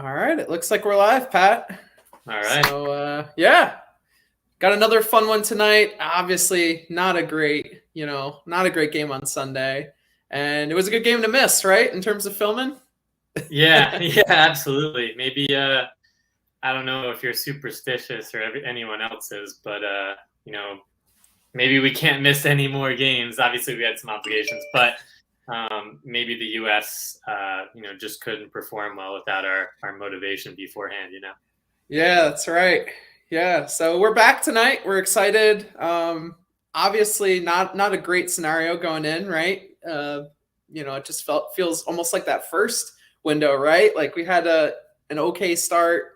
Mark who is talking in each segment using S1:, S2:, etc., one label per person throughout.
S1: All right, it looks like we're live, Pat.
S2: All right.
S1: So, yeah, got another fun one tonight. Obviously, not a great game on Sunday, and it was a good game to miss, right? In terms of filming.
S2: Yeah, absolutely. Maybe I don't know if you're superstitious or anyone else is, but maybe we can't miss any more games. Obviously, we had some obligations, but maybe the U.S. Just couldn't perform well without our motivation beforehand.
S1: Yeah, that's right. Yeah, so we're back tonight. We're excited. Obviously, not a great scenario going in, right? It just feels almost like that first window, right? Like we had an okay start,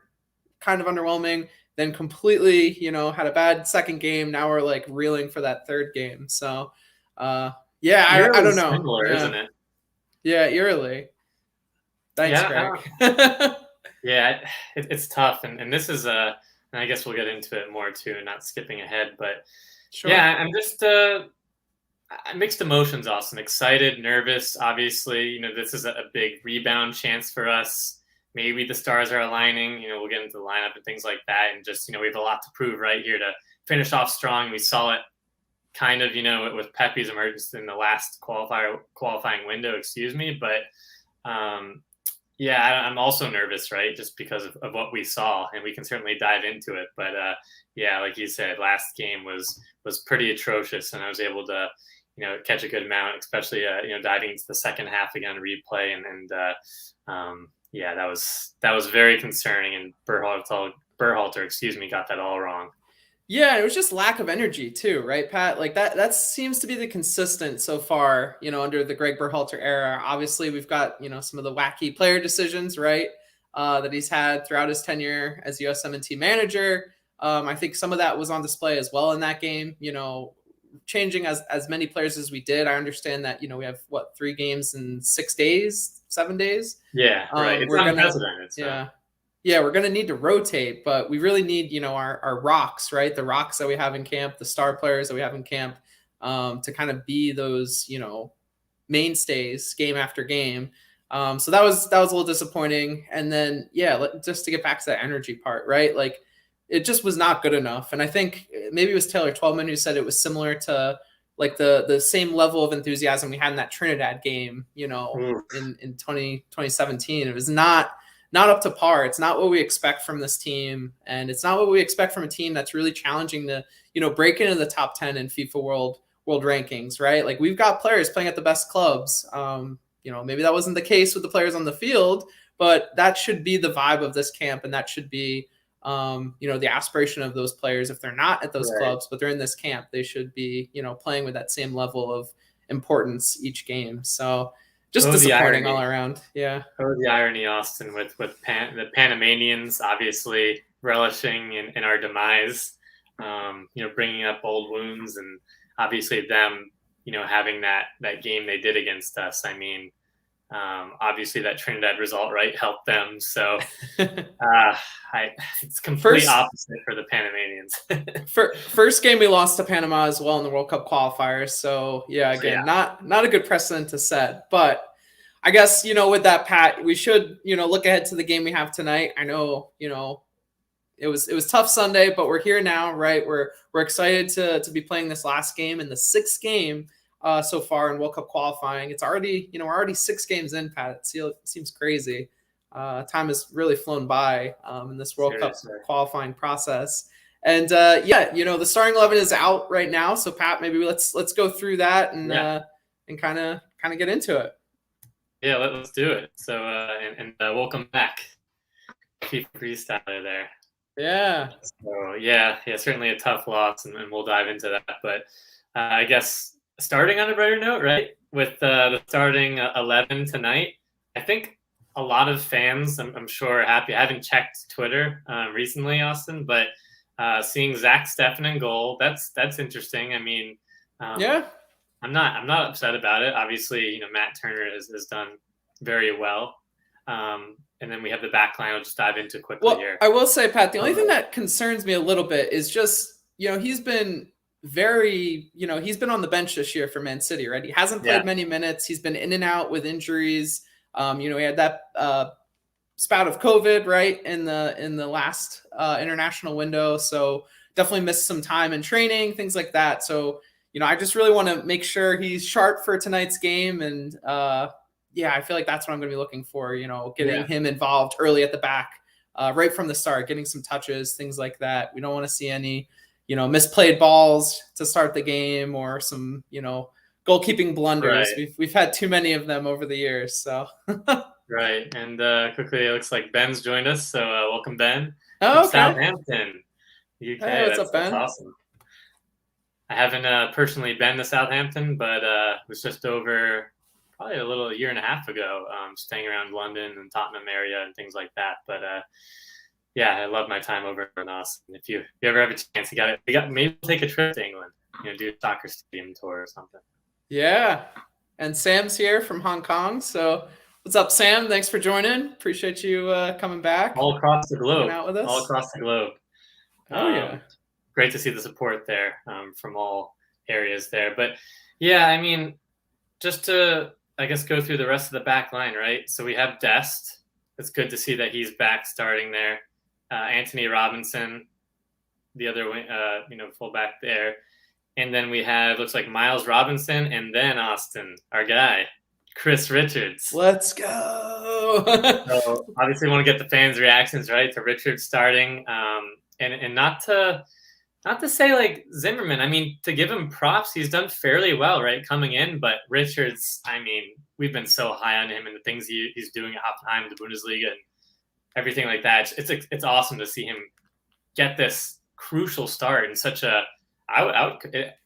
S1: kind of underwhelming, then completely, had a bad second game. Now we're like reeling for that third game. So, yeah, I don't know.
S2: Similar,
S1: Yeah.
S2: isn't it?
S1: Yeah, eerily. Thanks,
S2: Yeah,
S1: Greg.
S2: yeah, it's tough, and this is and I guess we'll get into it more too, not skipping ahead, but
S1: Sure.
S2: yeah, I'm just mixed emotions, Austin. Excited, nervous. Obviously, this is a big rebound chance for us. Maybe the stars are aligning. We'll get into the lineup and things like that. And just, we have a lot to prove right here to finish off strong. We saw it kind of, with Pepe's emergence in the last qualifying window, But yeah, I'm also nervous, right? Just because of what we saw, and we can certainly dive into it. But yeah, like you said, last game was pretty atrocious, and I was able to, catch a good amount, especially diving into the second half again, replay, and yeah, that was very concerning. And Berhalter, got that all wrong.
S1: Yeah, it was just lack of energy too, right, Pat? Like that seems to be the consistent so far, under the Greg Berhalter era. Obviously, we've got, some of the wacky player decisions, right, that he's had throughout his tenure as USMNT manager. I think some of that was on display as well in that game, changing as many players as we did. I understand that, we have 3 games in 6 days, 7 days.
S2: Yeah, right. It's unprecedented.
S1: Yeah. Yeah, we're going to need to rotate, but we really need, our rocks, right? The rocks that we have in camp, the star players that we have in camp, to kind of be those, mainstays game after game. So that was a little disappointing. And then, yeah, just to get back to that energy part, right? Like it just was not good enough. And I think maybe it was Taylor Twelman who said it was similar to like the same level of enthusiasm we had in that Trinidad game, in 2017. It was not up to par. It's not what we expect from this team, and it's not what we expect from a team that's really challenging to, break into the top 10 in FIFA world rankings, right? Like we've got players playing at the best clubs. Maybe that wasn't the case with the players on the field, but that should be the vibe of this camp, and that should be the aspiration of those players. If they're not at those clubs, but they're in this camp, they should be, playing with that same level of importance each game. So just disappointing all around. Yeah.
S2: Oh, the irony, Austin, with the Panamanians obviously relishing in our demise, bringing up old wounds, and obviously them, having that game they did against us. I mean, obviously that Trinidad result, right, helped them. So it's complete opposite for the Panamanians.
S1: First game we lost to Panama as well in the World Cup qualifiers. So yeah, again, not a good precedent to set. But I guess, with that, Pat, we should, look ahead to the game we have tonight. I know, it was tough Sunday, but we're here now, right? We're excited to be playing this last game and the 6th game so far in World Cup qualifying. It's already, we're already 6 games in, Pat. It seems crazy. Time has really flown by in this World Cup qualifying process. And yeah, the starting 11 is out right now. So Pat, maybe let's go through that and kind of get into it.
S2: Yeah, let's do it. So and welcome back, Chief Freestyler there.
S1: Yeah.
S2: So yeah, certainly a tough loss, and we'll dive into that. But I guess starting on a brighter note, right? With the starting 11 tonight, I think a lot of fans, I'm sure, are happy. I haven't checked Twitter recently, Austin, but seeing Zach Steffen in goal, that's interesting. I mean,
S1: yeah,
S2: I'm not upset about it. Obviously, Matt Turner has done very well. And then we have the back line. I'll just dive into quickly here.
S1: I will say, Pat, the only thing that concerns me a little bit is just, he's been he's been on the bench this year for Man City, right? He hasn't played many minutes. He's been in and out with injuries. He had that spout of COVID, right, in the last international window. So definitely missed some time in training, things like that. So, I just really want to make sure he's sharp for tonight's game. And I feel like that's what I'm going to be looking for, getting him involved early at the back, right from the start, getting some touches, things like that. We don't want to see any, misplayed balls to start the game or some, goalkeeping blunders.
S2: Right.
S1: We've had too many of them over the years. So
S2: Right. And quickly, it looks like Ben's joined us. So welcome, Ben.
S1: Oh,
S2: from
S1: okay.
S2: Southampton, UK.
S1: Hey, what's up, Ben?
S2: That's awesome. I haven't personally been to Southampton, but was just over probably a year and a half ago, staying around London and Tottenham area and things like that. But I love my time over in Austin. If you ever have a chance, you got maybe take a trip to England, do a soccer stadium tour or something.
S1: Yeah. And Sam's here from Hong Kong. So what's up, Sam? Thanks for joining. Appreciate you coming back.
S2: All across the globe.
S1: Out with us.
S2: All across the globe.
S1: Oh, yeah.
S2: Great to see the support there from all areas there. But, yeah, I mean, just to, I guess, go through the rest of the back line, right? So we have Dest. It's good to see that he's back starting there. Anthony Robinson, the other fullback there. And then we have, looks like Miles Robinson, and then Austin, our guy, Chris Richards.
S1: Let's go.
S2: So obviously want to get the fans' reactions, right, to Richards starting. And not to say like Zimmerman, I mean, to give him props, he's done fairly well, right, coming in. But Richards, I mean, we've been so high on him and the things he's doing at Hoffenheim, the Bundesliga, and everything like that. It's awesome to see him get this crucial start in such a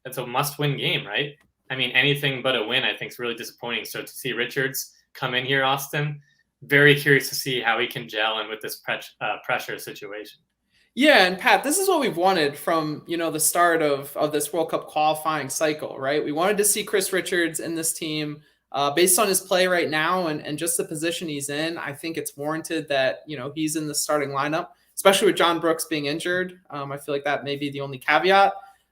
S2: it's a must-win game, right? I mean, anything but a win, I think, is really disappointing. So to see Richards come in here, Austin, very curious to see how he can gel in with this pressure situation.
S1: Yeah, and Pat, this is what we've wanted from the start of this World Cup qualifying cycle, right? We wanted to see Chris Richards in this team. Based on his play right now and just the position he's in, I think it's warranted that he's in the starting lineup, especially with John Brooks being injured. I feel like that may be the only caveat.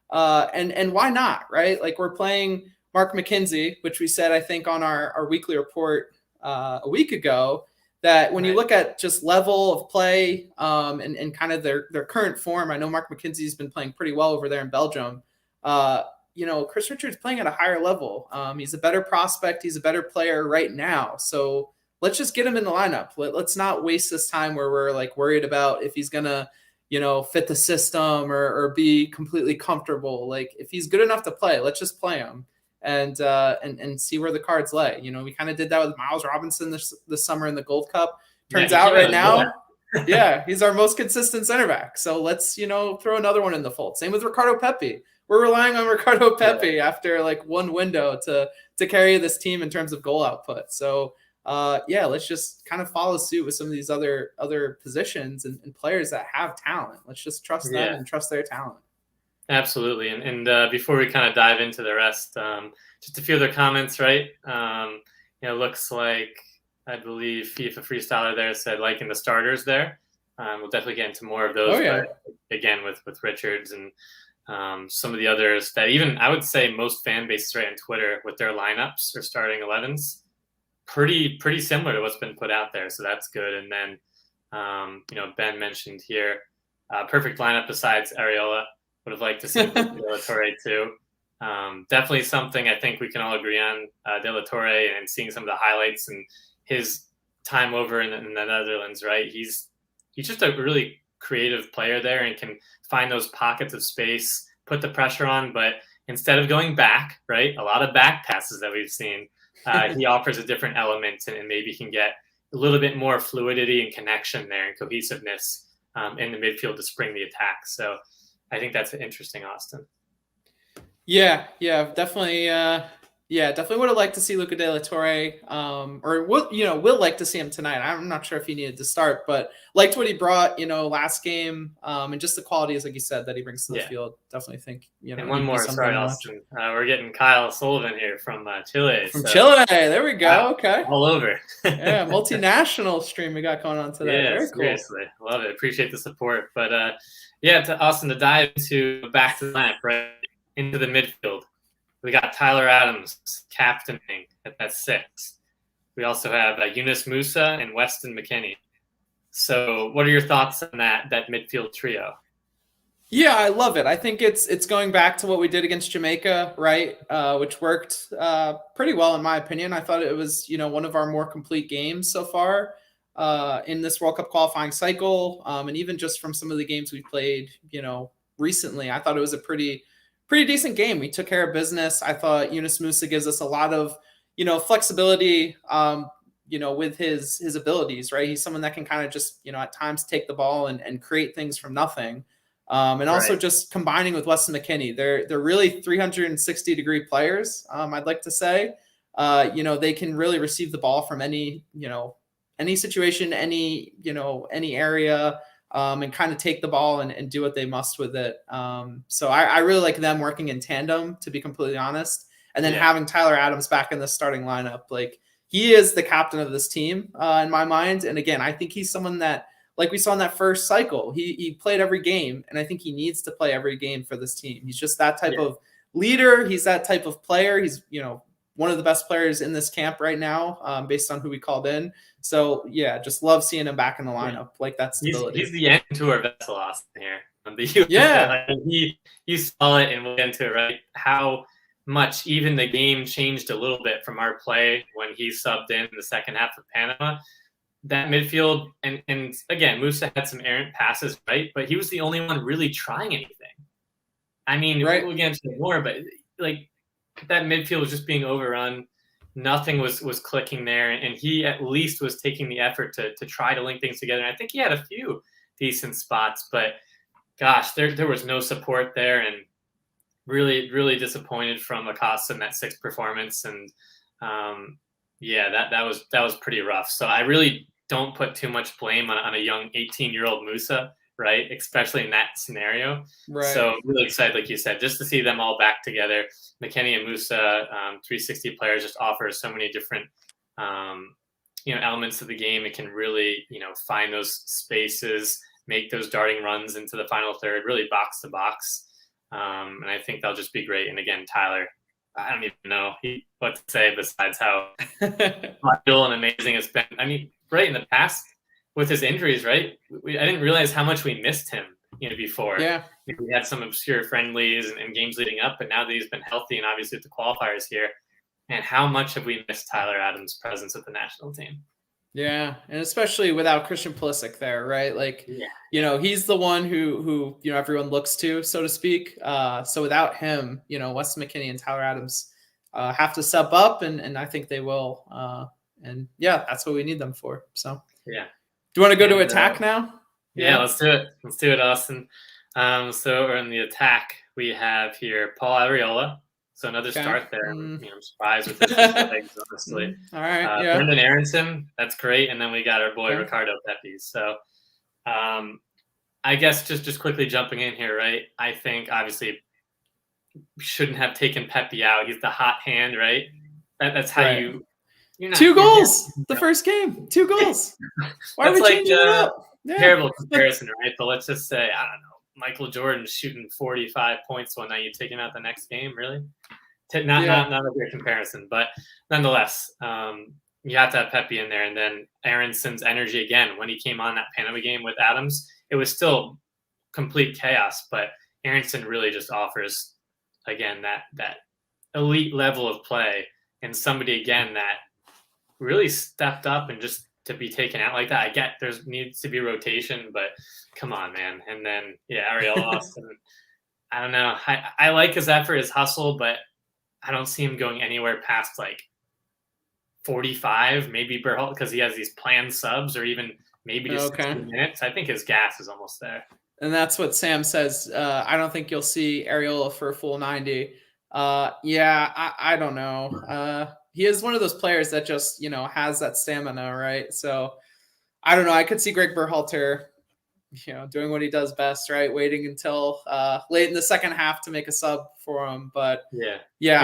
S1: And why not, right? Like, we're playing Mark McKenzie, which we said, I think, on our weekly report a week ago, that when you look at just level of play and kind of their current form, I know Mark McKenzie's been playing pretty well over there in Belgium. Chris Richards playing at a higher level. He's a better prospect. He's a better player right now. So let's just get him in the lineup. Let's not waste this time where we're like worried about if he's going to, fit the system or be completely comfortable. Like, if he's good enough to play, let's just play him and see where the cards lay. We kind of did that with Miles Robinson this summer in the Gold Cup. Turns out right now, he's our most consistent center back. So let's, throw another one in the fold. Same with Ricardo Pepi. We're relying on Ricardo Pepi after like one window to carry this team in terms of goal output. So let's just kind of follow suit with some of these other positions and players that have talent. Let's just trust them and trust their talent. Absolutely.
S2: And before we kind of dive into the rest, just a few other comments, right? Looks like, I believe FIFA Freestyler there said liking the starters there. We'll definitely get into more of those. But again, with Richards and some of the others that even I would say most fan bases right on Twitter with their lineups or starting 11s, pretty similar to what's been put out there. So that's good. And then, Ben mentioned here, perfect lineup besides Areola. Would have liked to see De La Torre too. Definitely something I think we can all agree on. De La Torre, and seeing some of the highlights and his time over in the Netherlands, right? He's just a really creative player there and can find those pockets of space, put the pressure on, but instead of going back, right, a lot of back passes that we've seen, he offers a different element and maybe can get a little bit more fluidity and connection there and cohesiveness in the midfield to spring the attack. So I think that's interesting, Austin.
S1: Yeah, definitely. Definitely would have liked to see Luca De La Torre, will like to see him tonight. I'm not sure if he needed to start, but liked what he brought, last game, and just the qualities, like you said, that he brings to the field. Definitely think,
S2: And one more, sorry, Austin. We're getting Kyle Sullivan here from Chile.
S1: From Chile, there we go. Okay,
S2: all over.
S1: Yeah, multinational stream we got going on today.
S2: Yeah,
S1: very cool.
S2: Seriously, love it. Appreciate the support. But to Austin, to dive into back to the lineup, right into the midfield. We got Tyler Adams captaining at that 6. We also have Yunus Musa and Weston McKennie So what are your thoughts on that midfield trio?
S1: Yeah, I love it. I think it's going back to what we did against Jamaica, right? Which worked pretty well in my opinion. I thought it was, one of our more complete games so far in this World Cup qualifying cycle, and even just from some of the games we played, recently. I thought it was a pretty decent game. We took care of business. I thought Yunus Musa gives us a lot of, flexibility. With his abilities, right? He's someone that can kind of just, at times take the ball and create things from nothing. And also
S2: Right.
S1: just combining with Weston McKennie, they're really 360-degree players. I'd like to say, they can really receive the ball from any situation, any area, and kind of take the ball and do what they must with it. So I really like them working in tandem, to be completely honest. And then having Tyler Adams back in the starting lineup, like he is the captain of this team in my mind. And again, I think he's someone that, like we saw in that first cycle, he played every game, and I think he needs to play every game for this team. He's just that type of leader. He's that type of player. He's, one of the best players in this camp right now, based on who we called in. So, yeah, just love seeing him back in the lineup. Like that stability.
S2: He's the end to our vessel, Austin, here. You saw it, and we'll get into it, right? How much even the game changed a little bit from our play when he subbed in the second half of Panama. That midfield, and again, Musa had some errant passes, right? But he was the only one really trying anything. I mean, we'll get into it more, but like that midfield was just being overrun. Nothing was clicking there, and he at least was taking the effort to try to link things together. And I think he had a few decent spots, but gosh, there was no support there, and really, really disappointed from Acosta in that sixth performance. And that was pretty rough. So I really don't put too much blame on a young 18-year-old Musa, right? Especially in that scenario. Right. So really excited, like you said, just to see them all back together. McKennie and Musa, 360 players, just offer so many different, elements of the game. It can really, find those spaces, make those darting runs into the final third, really box to box. And I think they'll just be great. And again, Tyler, I don't even know what to say besides how real and amazing it's been. I mean, right in the past with his injuries, right? I didn't realize how much we missed him, before.
S1: Yeah.
S2: We had some obscure friendlies and games leading up, but now that he's been healthy and obviously with the qualifiers here, and how much have we missed Tyler Adams' presence with the national team?
S1: Yeah, and especially without Christian Pulisic there, right? Like, he's the one who everyone looks to, so to speak. So without him, Weston McKennie and Tyler Adams have to step up, and I think they will. And that's what we need them for. So do you want to go to attack now?
S2: Yeah, let's do it. Let's do it, Austin. So in the attack, we have here Paul Arriola. So another start there. I'm surprised with his legs, honestly.
S1: All right.
S2: Brendan Aronson, that's great. And then we got our boy Ricardo Pepi. So I guess just quickly jumping in here, right? I think obviously we shouldn't have taken Pepi out. He's the hot hand, right? That's how you're not,
S1: 2 goals the first game. 2 goals. Why are we changing it up?
S2: Terrible comparison, right? But let's just say, I don't know, Michael Jordan shooting 45 points one night, you take him out the next game, really? Not a great comparison, but nonetheless, you have to have Pepi in there. And then Aronson's energy again, when he came on that Panama game with Adams, it was still complete chaos, but Aronson really just offers, again, that elite level of play, and somebody, again, that really stepped up and just to be taken out like that. I get there needs to be rotation, but come on, man. And then, Ariel Austin, I don't know. I like his effort, his hustle, but I don't see him going anywhere past like 45, maybe Berholt, because he has these planned subs, or even maybe just 60 minutes. I think his gas is almost there.
S1: And that's what Sam says. I don't think you'll see Arriola for a full 90. I don't know. He is one of those players that just, has that stamina, right? So I don't know. I could see Greg Berhalter, doing what he does best, right? Waiting until late in the second half to make a sub for him. But I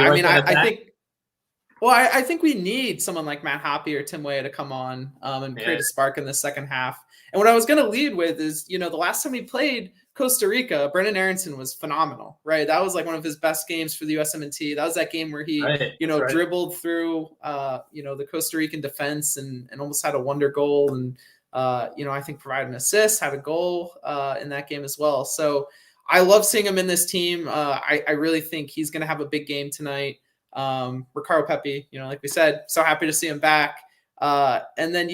S1: mean, I think we need someone like Matt Hoppe or Tim Weah to come on and create a spark in the second half. And what I was going to lead with is, the last time he played Costa Rica, Brendan Aronson was phenomenal, right? That was like one of his best games for the USMNT. That was that game where he, dribbled through, the Costa Rican defense and almost had a wonder goal. And I think provided an assist, had a goal in that game as well. So I love seeing him in this team. I really think he's going to have a big game tonight. Ricardo Pepi, like we said, so happy to see him back. And then,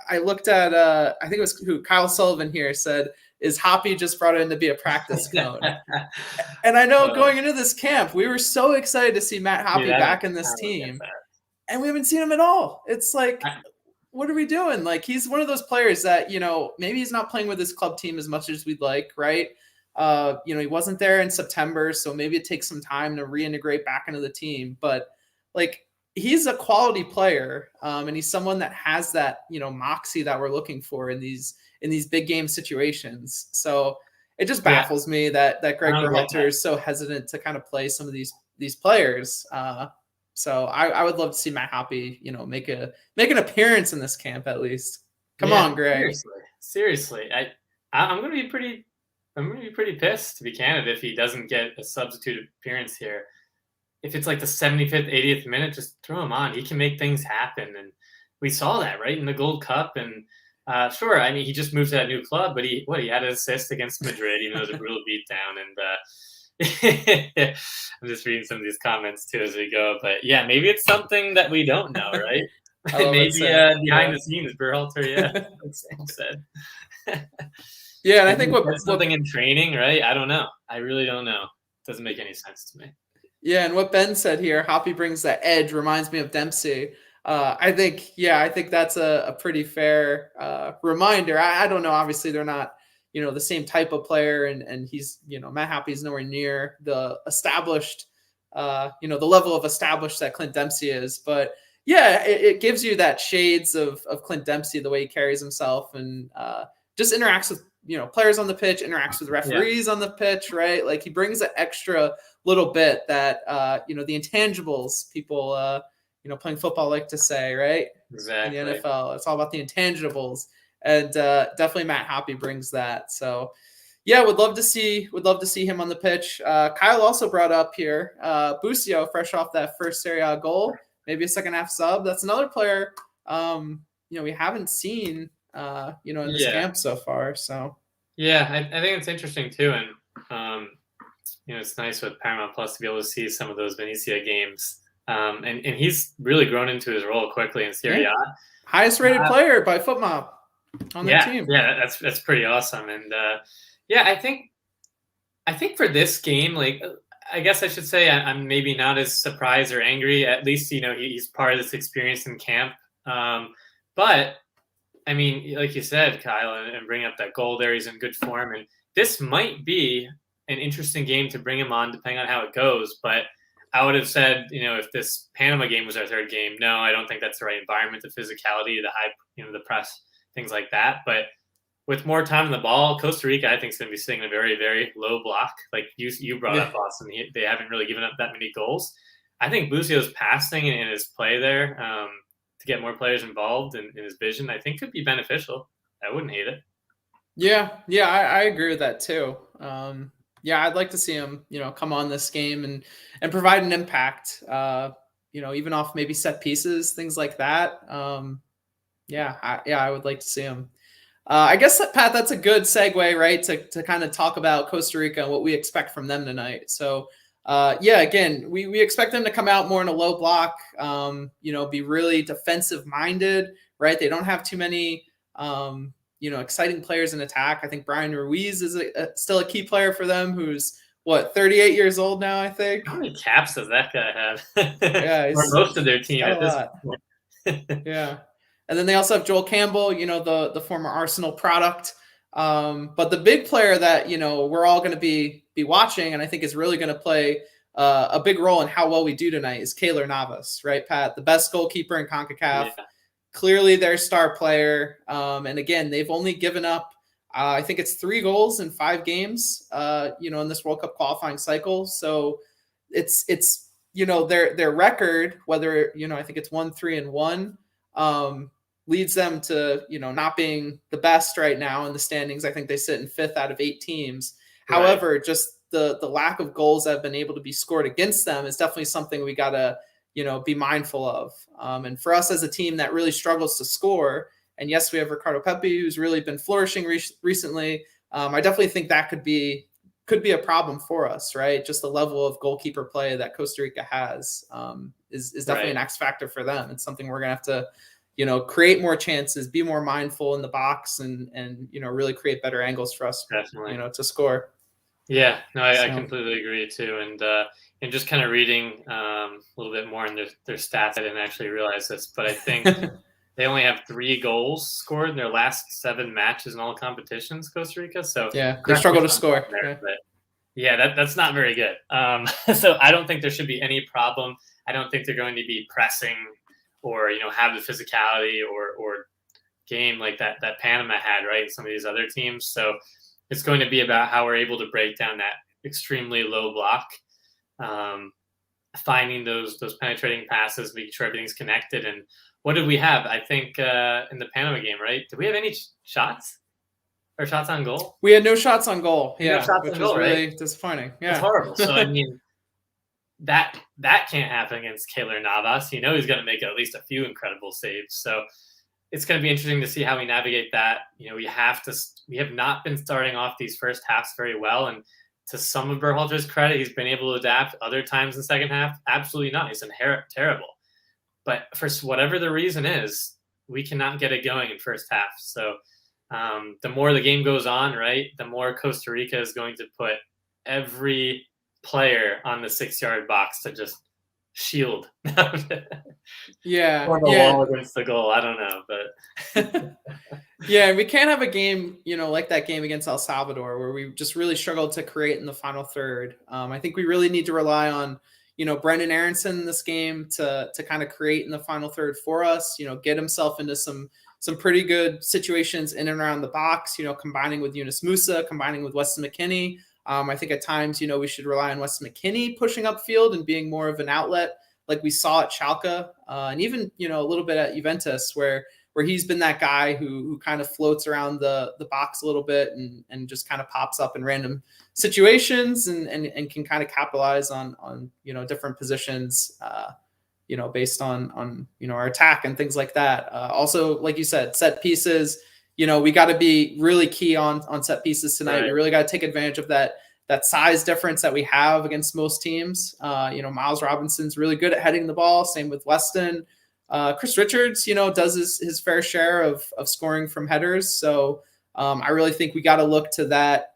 S1: I looked at, I think it was Kyle Sullivan here said, is Hoppy just brought in to be a practice cone? And I know going into this camp, we were so excited to see Matt Hoppy back in this team. And we haven't seen him at all. It's like, what are we doing? Like, he's one of those players that, maybe he's not playing with his club team as much as we'd like, right? He wasn't there in September, so maybe it takes some time to reintegrate back into the team. But, like, he's a quality player, and he's someone that has that, moxie that we're looking for in these big game situations. So it just baffles me that Greg Berhalter is so hesitant to kind of play some of these players. So I would love to see Matt Hoppy, make an appearance in this camp at least. Come on, Greg.
S2: Seriously. I'm going to be pretty pissed, to be candid, if he doesn't get a substitute appearance here. If it's like the 75th, 80th minute, just throw him on. He can make things happen. And we saw that, right, in the Gold Cup. And sure, I mean, he just moved to that new club, but he had an assist against Madrid, even though it was a brutal beatdown. And I'm just reading some of these comments, too, as we go. But, yeah, maybe it's something that we don't know, right? Maybe behind the scenes, Berhalter, like Sam said.
S1: Yeah, and I think
S2: something in training, right? I don't know. I really don't know. Doesn't make any sense to me.
S1: Yeah, and what Ben said here, Hoppy brings that edge, reminds me of Dempsey. I think that's a pretty fair reminder. I don't know. Obviously, they're not, the same type of player, and he's, Matt Hoppy's nowhere near the established, the level of established that Clint Dempsey is. But yeah, it gives you that shades of Clint Dempsey, the way he carries himself and just interacts with, players on the pitch, interacts with referees on the pitch, right? Like, he brings that extra little bit that, the intangibles people, playing football like to say, right?
S2: Exactly.
S1: In the NFL, it's all about the intangibles. And definitely Matt Hoppy brings that. So, yeah, would love to see him on the pitch. Kyle also brought up here, Busio, fresh off that first Serie A goal, maybe a second half sub. That's another player, we haven't seen, in this camp so far. So,
S2: yeah, I think it's interesting too. And, it's nice with Paramount Plus to be able to see some of those Venezia games. And he's really grown into his role quickly in Serie A.
S1: Highest rated player by FootMob on the team.
S2: Yeah, that's pretty awesome. And I think for this game, like, I guess I should say I'm maybe not as surprised or angry. At least, he's part of this experience in camp. But I mean, like you said, Kyle, and bring up that goal there, he's in good form. And this might be an interesting game to bring him on, depending on how it goes. But I would have said, if this Panama game was our third game, no, I don't think that's the right environment, the physicality, the high, the press, things like that. But with more time on the ball, Costa Rica, I think, is going to be sitting in a very, very low block. Like you brought up, Austin, they haven't really given up that many goals. I think Busio's passing and his play there to get more players involved in his vision, I think could be beneficial. I wouldn't hate it.
S1: Yeah, I agree with that too. I'd like to see him, come on this game and provide an impact, even off maybe set pieces, things like that. I would like to see him. I guess, Pat, that's a good segue, right, to kind of talk about Costa Rica and what we expect from them tonight. So, again, we expect them to come out more in a low block, be really defensive minded, right? They don't have too many, exciting players in attack. I think Brian Ruiz is still a key player for them, who's 38 years old now, I think.
S2: How many caps does that guy have?
S1: Yeah,
S2: or most of their team at this
S1: point. Yeah. And then they also have Joel Campbell, the former Arsenal product. But the big player that, we're all going to be watching and I think is really going to play a big role in how well we do tonight is Keylor Navas, right, Pat? The best goalkeeper in CONCACAF. Yeah. Clearly their star player. And again, they've only given up, I think it's 3 goals in 5 games, in this World Cup qualifying cycle. So it's their record, whether, I think it's 1-3-1, leads them to, not being the best right now in the standings. I think they sit in 5th out of 8 teams. Right. However, just the lack of goals that have been able to be scored against them is definitely something we got to, be mindful of. And for us as a team that really struggles to score, yes, we have Ricardo Pepi, who's really been flourishing recently. I definitely think that could be a problem for us, right? Just the level of goalkeeper play that Costa Rica has is definitely an X factor for them. It's something we're gonna have to, create more chances, be more mindful in the box, and really create better angles for us,
S2: Definitely.
S1: To score.
S2: Yeah, no, I completely agree too. And just kind of reading a little bit more in their stats, I didn't actually realize this, but I think they only have 3 goals scored in their last 7 matches in all competitions, Costa Rica. So
S1: yeah, they struggle to score.
S2: There, but yeah, that's not very good. So I don't think there should be any problem. I don't think they're going to be pressing or have the physicality or game like that Panama had, right? Some of these other teams. So it's going to be about how we're able to break down that extremely low block, finding those penetrating passes, making sure everything's connected. And what did we have? I think in the Panama game, right? Did we have any shots or shots on goal?
S1: We had no shots on goal. Yeah, which was really
S2: right?
S1: disappointing. Yeah,
S2: it's horrible. So I mean, that can't happen against Keylor Navas. He's going to make at least a few incredible saves. So it's going to be interesting to see how we navigate that. We have not been starting off these first halves very well. And to some of Berhalter's credit, he's been able to adapt. Other times in the second half, absolutely not. He's been terrible. But for whatever the reason is, we cannot get it going in first half. So the more the game goes on, right, the more Costa Rica is going to put every player on the 6-yard box to just shield.
S1: Yeah,
S2: or the wall against the goal. I don't know, but
S1: yeah, we can't have a game, like that game against El Salvador where we just really struggled to create in the final third. I think we really need to rely on, Brendan Aronson in this game to kind of create in the final third for us. Get himself into some pretty good situations in and around the box. Combining with Yunus Musa, combining with Weston McKennie. I think at times, we should rely on Weston McKennie pushing upfield and being more of an outlet like we saw at Schalke, and even, a little bit at Juventus where he's been that guy who kind of floats around the box a little bit and just kind of pops up in random situations and can kind of capitalize on different positions, based on our attack and things like that. Also, like you said, set pieces. We got to be really key on set pieces tonight. Right. We really got to take advantage of that size difference that we have against most teams. Miles Robinson's really good at heading the ball. Same with Weston. Chris Richards, does his fair share of scoring from headers. So I really think we got to look to that,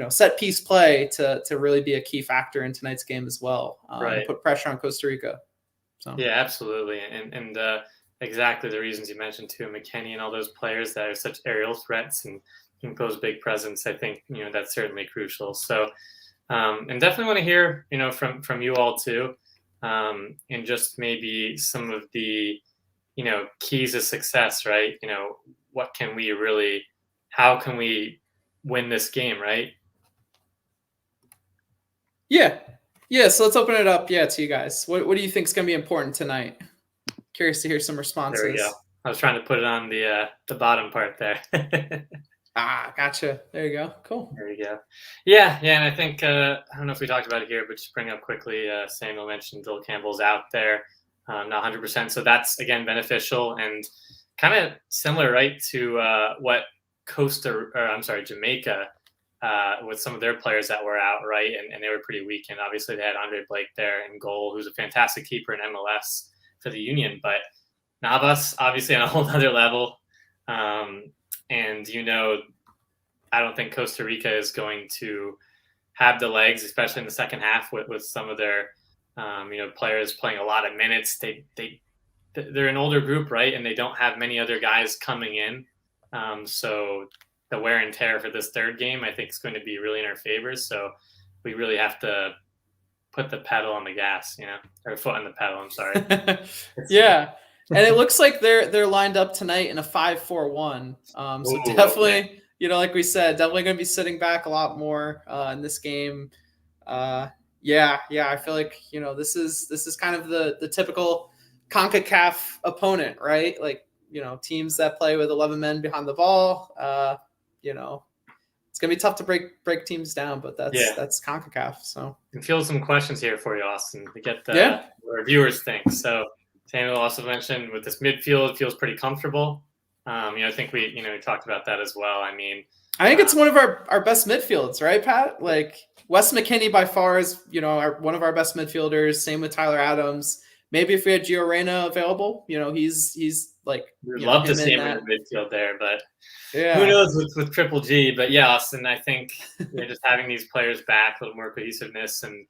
S1: set piece play to really be a key factor in tonight's game as well.
S2: Right.
S1: Put pressure on Costa Rica. So
S2: yeah, absolutely. And exactly the reasons you mentioned too, McKennie and all those players that are such aerial threats and can pose big presence. I think, that's certainly crucial. So, and definitely want to hear, from you all too. And just maybe some of the, keys of success, right? How can we win this game, right?
S1: Yeah. So let's open it up. Yeah. To you guys, what do you think is going to be important tonight? Curious to hear some responses.
S2: There we go. I was trying to put it on the bottom part there.
S1: Gotcha. There you go. Cool.
S2: There you go. Yeah. And I think, I don't know if we talked about it here, but just bring up quickly, Samuel mentioned Bill Campbell's out there, not 100%. So that's, again, beneficial and kind of similar, right, to what Jamaica, with some of their players that were out, right, and they were pretty weak. And obviously they had Andre Blake there in goal, who's a fantastic keeper in MLS for the Union. But Navas, obviously on a whole other level. And, I don't think Costa Rica is going to have the legs, especially in the second half with some of their, players playing a lot of minutes. They're an older group, right? And they don't have many other guys coming in. So the wear and tear for this third game, I think, is going to be really in our favor. So we really have to put the pedal on the gas, or foot on the pedal. I'm sorry.
S1: Yeah. And it looks like they're lined up tonight in a 5-4-1. So definitely, like we said, definitely going to be sitting back a lot more in this game. I feel like this is kind of the typical CONCACAF opponent, right? Like teams that play with 11 men behind the ball. It's gonna be tough to break teams down, but that's CONCACAF. So
S2: and field some questions here for you, Austin, to get what our viewers think. So Samuel also mentioned with this midfield, it feels pretty comfortable. I think we talked about that as well. I mean,
S1: I think it's one of our best midfields, right, Pat? Like Wes McKinney by far is, one of our best midfielders. Same with Tyler Adams. Maybe if we had Gio Reyna available, he's like,
S2: we'd love to see him in the midfield there, but
S1: yeah,
S2: who knows with Triple G? But yeah, Austin, I think just having these players back, a little more cohesiveness, and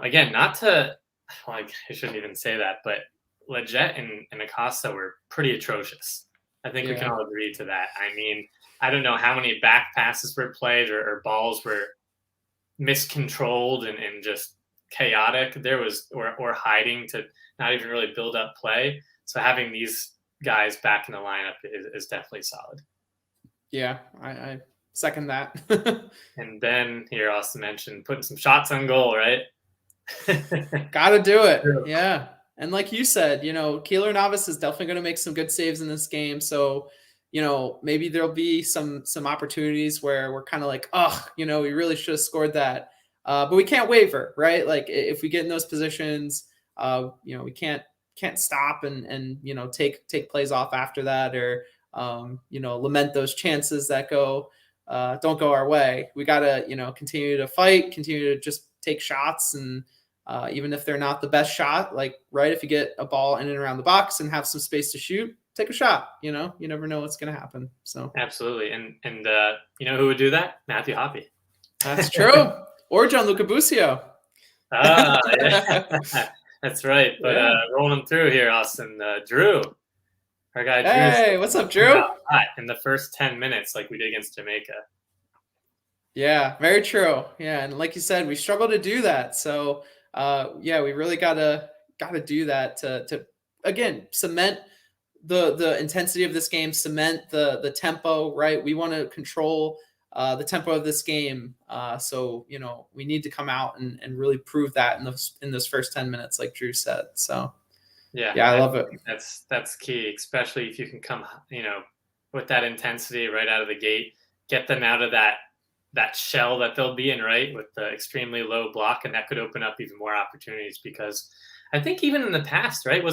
S2: again, not to, I shouldn't even say that, but Leggett and Acosta were pretty atrocious. I think we can all agree to that. I mean, I don't know how many back passes were played or balls were miscontrolled and just chaotic. There was or hiding to not even really build up play. So having these guys back in the lineup is definitely solid.
S1: Yeah, I second that.
S2: And then here Austin mentioned putting some shots on goal, right?
S1: Gotta do it. Yeah. And like you said, Keylor Navas is definitely going to make some good saves in this game. So, maybe there'll be some opportunities where we're kind of like, we really should have scored that. But we can't waver, right? Like if we get in those positions, we can't stop and take plays off after that, or lament those chances that don't go our way. We got to continue to fight, continue to just take shots, and even if they're not the best shot, like if you get a ball in and around the box and have some space to shoot, take a shot. You never know what's going to happen. So
S2: absolutely, and who would do that? Matthew Hoppe.
S1: That's true. Or Gianluca Busio.
S2: Yeah. That's right. But rolling through here, Austin, Drew, our guy Drew.
S1: Hey, what's up, Drew?
S2: In the first 10 minutes, like we did against Jamaica.
S1: Yeah, very true. Yeah, and like you said, we struggle to do that. So, we really gotta do that to again cement the intensity of this game, cement the tempo. Right, we want to control the tempo of this game. So we need to come out and really prove that in those first 10 minutes, like Drew said. So yeah, I love it.
S2: That's key, especially if you can come with that intensity right out of the gate, get them out of that shell that they'll be in, right, with the extremely low block, and that could open up even more opportunities. Because I think even in the past, right,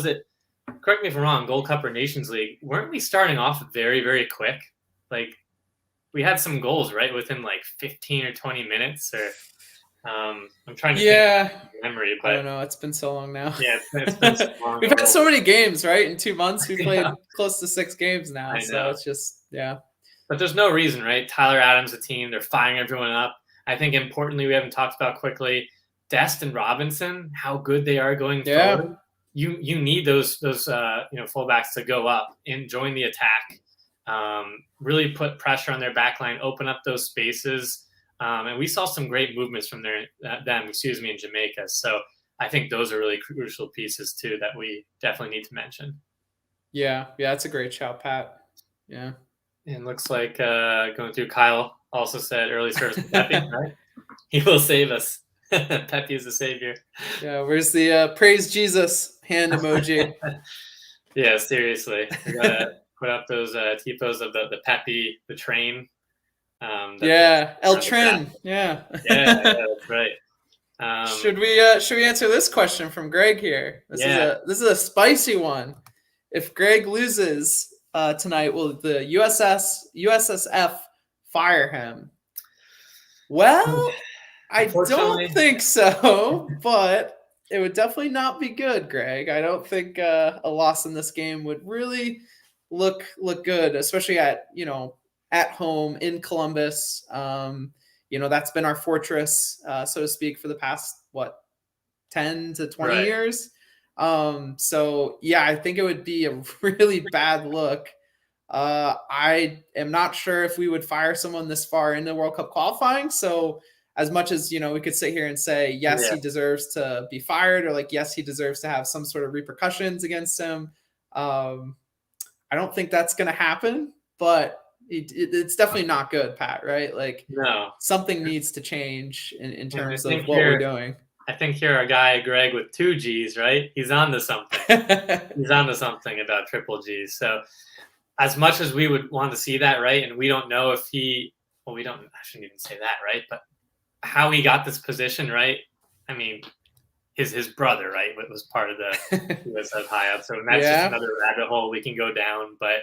S2: correct me if I'm wrong, Gold Cup or Nations League, weren't we starting off very, very quick? Like we had some goals right within like 15 or 20 minutes, or I'm trying to think of memory, but
S1: I don't know. It's been so long now.
S2: Yeah, it's been so long.
S1: We've had so many games, right? In 2 months, we played close to 6 games now. So it's just
S2: But there's no reason, right? Tyler Adams, the team, they're firing everyone up. I think importantly, we haven't talked about quickly, Dest and Robinson, how good they are going forward. You need those fullbacks to go up and join the attack. Really put pressure on their back line, open up those spaces. And we saw some great movements from them, in Jamaica. So I think those are really crucial pieces too that we definitely need to mention.
S1: Yeah, that's a great shout, Pat. Yeah.
S2: And looks like going through, Kyle also said early service with Pepe, right? He will save us. Pepe is the savior.
S1: Yeah, where's the praise Jesus hand emoji?
S2: Yeah, seriously. We gotta put up those typos of the Pepe, the train.
S1: El Tren. Yeah,
S2: that's right.
S1: Should we answer this question from Greg here? This is a spicy one. If Greg loses tonight, will the USSF fire him? Well, I don't think so, but it would definitely not be good, Greg. I don't think a loss in this game would really look good, especially at home in Columbus. That's been our fortress, so to speak, for the past 10 to 20 years. I think it would be a really bad look. I am not sure if we would fire someone this far into World Cup qualifying. So as much as, we could sit here and say, yes, he deserves to be fired, or yes, he deserves to have some sort of repercussions against him. I don't think that's going to happen, but it's definitely not good, Pat, right?
S2: No,
S1: something needs to change in terms of what we're doing.
S2: I think you're a guy, Greg, with 2 G's, right? He's on to something. He's on to something about triple G's. So as much as we would want to see that, right? And we don't know if I shouldn't even say that, right? But how he got this position, right? I mean, his brother, right, was part of the USF high up. So that's just another rabbit hole we can go down. But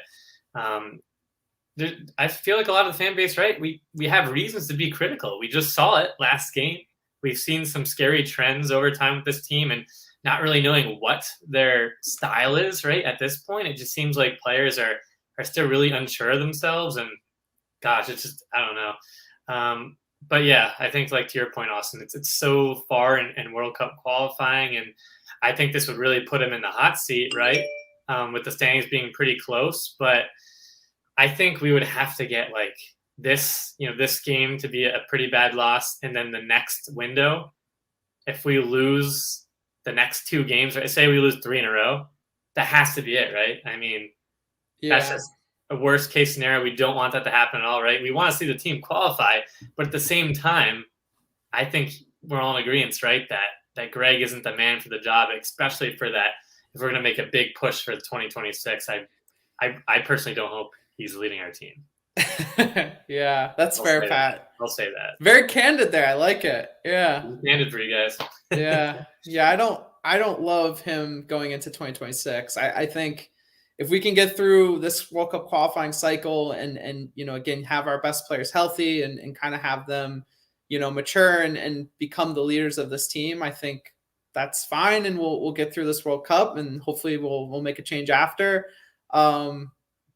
S2: I feel like a lot of the fan base, right, we have reasons to be critical. We just saw it last game. We've seen some scary trends over time with this team, and not really knowing what their style is, right? At this point, it just seems like players are still really unsure of themselves. And gosh, it's just, I don't know. But yeah, I think, like, to your point, Austin, it's so far in World Cup qualifying, and I think this would really put him in the hot seat, right? With the standings being pretty close. But I think we would have to get like this game to be a pretty bad loss, and then the next window, if we lose the next 2 games, right? Say we lose 3 in a row, that has to be it, right? I mean, that's just a worst case scenario. We don't want that to happen at all, right? We want to see the team qualify, but at the same time, I think we're all in agreement, right? That Greg isn't the man for the job, especially for that. If we're going to make a big push for 2026, I personally don't hope he's leading our team.
S1: Yeah, that's fair, Pat.
S2: I'll say that.
S1: Very candid there. I like it. Yeah.
S2: Candid for you guys.
S1: Yeah. I don't love him going into 2026. I think if we can get through this World Cup qualifying cycle and again, have our best players healthy and kind of have them, mature and become the leaders of this team, I think that's fine. And we'll get through this World Cup, and hopefully we'll make a change after.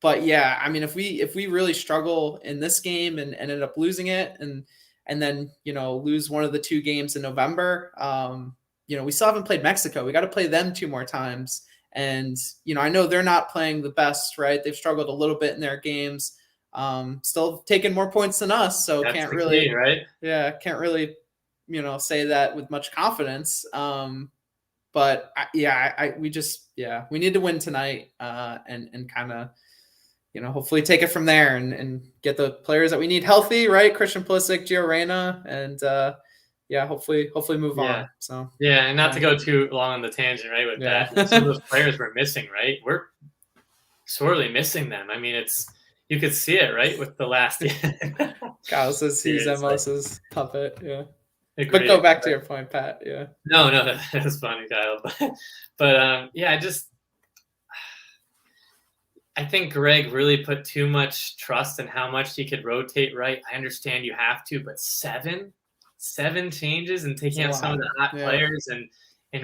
S1: But yeah, I mean, if we really struggle in this game and end up losing it and then, lose one of the 2 games in November, we still haven't played Mexico. We got to play them 2 more times. And, I know they're not playing the best, right? They've struggled a little bit in their games, still taking more points than us. So
S2: that's
S1: can't really,
S2: key, right?
S1: Yeah, can't really, say that with much confidence. But we need to win tonight and kind of, hopefully take it from there and get the players that we need healthy, right? Christian Pulisic, Gio Reyna, and hopefully move on. So
S2: and not to go too long on the tangent, right? With that, some of those players we're missing, right? We're sorely missing them. I mean, you could see it, right, with the last.
S1: Kyle says he's MLS's puppet. Yeah.
S2: Agreed.
S1: But go back to your point, Pat. Yeah.
S2: No, that's funny, Kyle. But I think Greg really put too much trust in how much he could rotate, right? I understand you have to, but 7 changes and taking out some of the hot players, and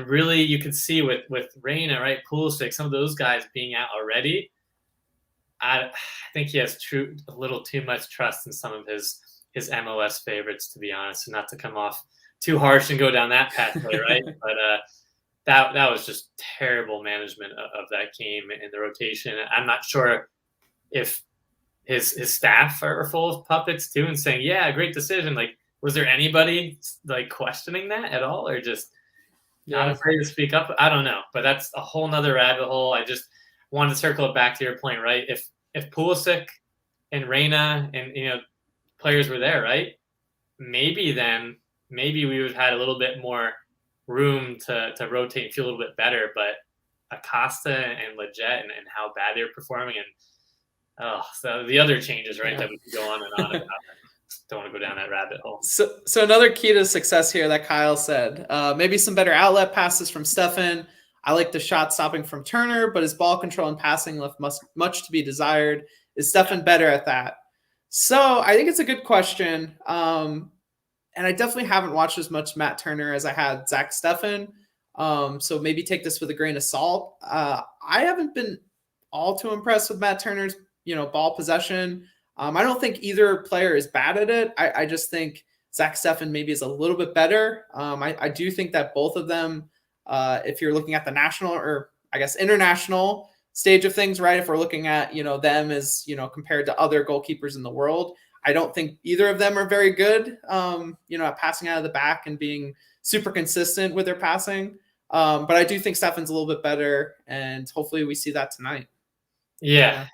S2: really you could see with Reyna, right, Pulisic, some of those guys being out already. I think he has a little too much trust in some of his MLS favorites, to be honest, and not to come off too harsh and go down that pathway, right? But that was just terrible management of that game and the rotation. I'm not sure if his staff are full of puppets too and saying, yeah, great decision. Like, was there anybody like questioning that at all, or just not afraid to speak up? I don't know, but that's a whole nother rabbit hole. I just wanted to circle it back to your point, right? If Pulisic and Reyna and players were there, right? Maybe we would have had a little bit more room to rotate and feel a little bit better. But Acosta and Leggett and how bad they were performing, and so the other changes, right, that we could go on and on about. Don't want to go down that rabbit hole.
S1: So another key to success here that Kyle said, maybe some better outlet passes from Stefan. I like the shot stopping from Turner, but his ball control and passing left much to be desired. Is Stefan better at that? So I think it's a good question. And I definitely haven't watched as much Matt Turner as I had Zach Stefan. So maybe take this with a grain of salt. I haven't been all too impressed with Matt Turner's, ball possession. I don't think either player is bad at it. I just think Zach Stefan maybe is a little bit better. I do think that both of them, if you're looking at the national or I guess international stage of things, right? If we're looking at, them as, compared to other goalkeepers in the world, I don't think either of them are very good, at passing out of the back and being super consistent with their passing. But I do think Stefan's a little bit better, and hopefully we see that tonight.
S2: Yeah.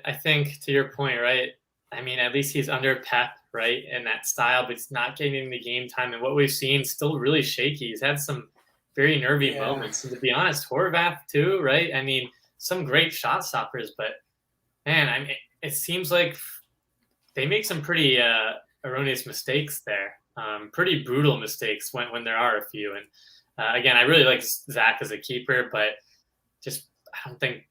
S2: I think to your point, right? I mean, at least he's under Pep, right, in that style, but he's not getting the game time. And what we've seen, still really shaky. He's had some very nervy moments. And to be honest, Horvath too, right? I mean, some great shot stoppers, but man, it seems like they make some pretty erroneous mistakes there. Pretty brutal mistakes when there are a few. And Again, I really like Zach as a keeper, but just I don't think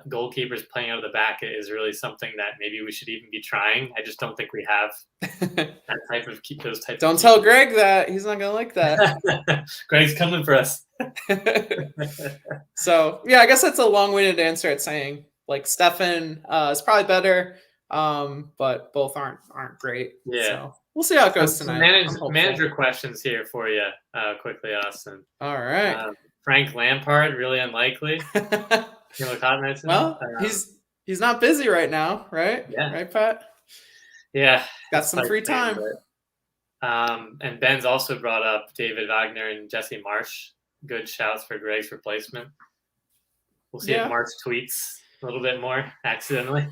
S2: goalkeepers playing out of the back is really something that maybe we should even be trying. I just don't think we have that type of those types.
S1: Don't tell Greg that. He's not gonna like that.
S2: Greg's coming for us.
S1: So yeah, I guess that's a long-winded answer at saying like Stefan is probably better, but both aren't great.
S2: Yeah.
S1: So we'll see how it goes tonight.
S2: Manager questions here for you quickly, Austin.
S1: All right.
S2: Frank Lampard, really unlikely. You look hot nights.
S1: Well, he's not busy right now, right?
S2: Yeah.
S1: Right, Pat?
S2: Yeah.
S1: Got some free time.
S2: And Ben's also brought up David Wagner and Jesse Marsh. Good shouts for Greg's replacement. We'll see if Marsh tweets a little bit more accidentally.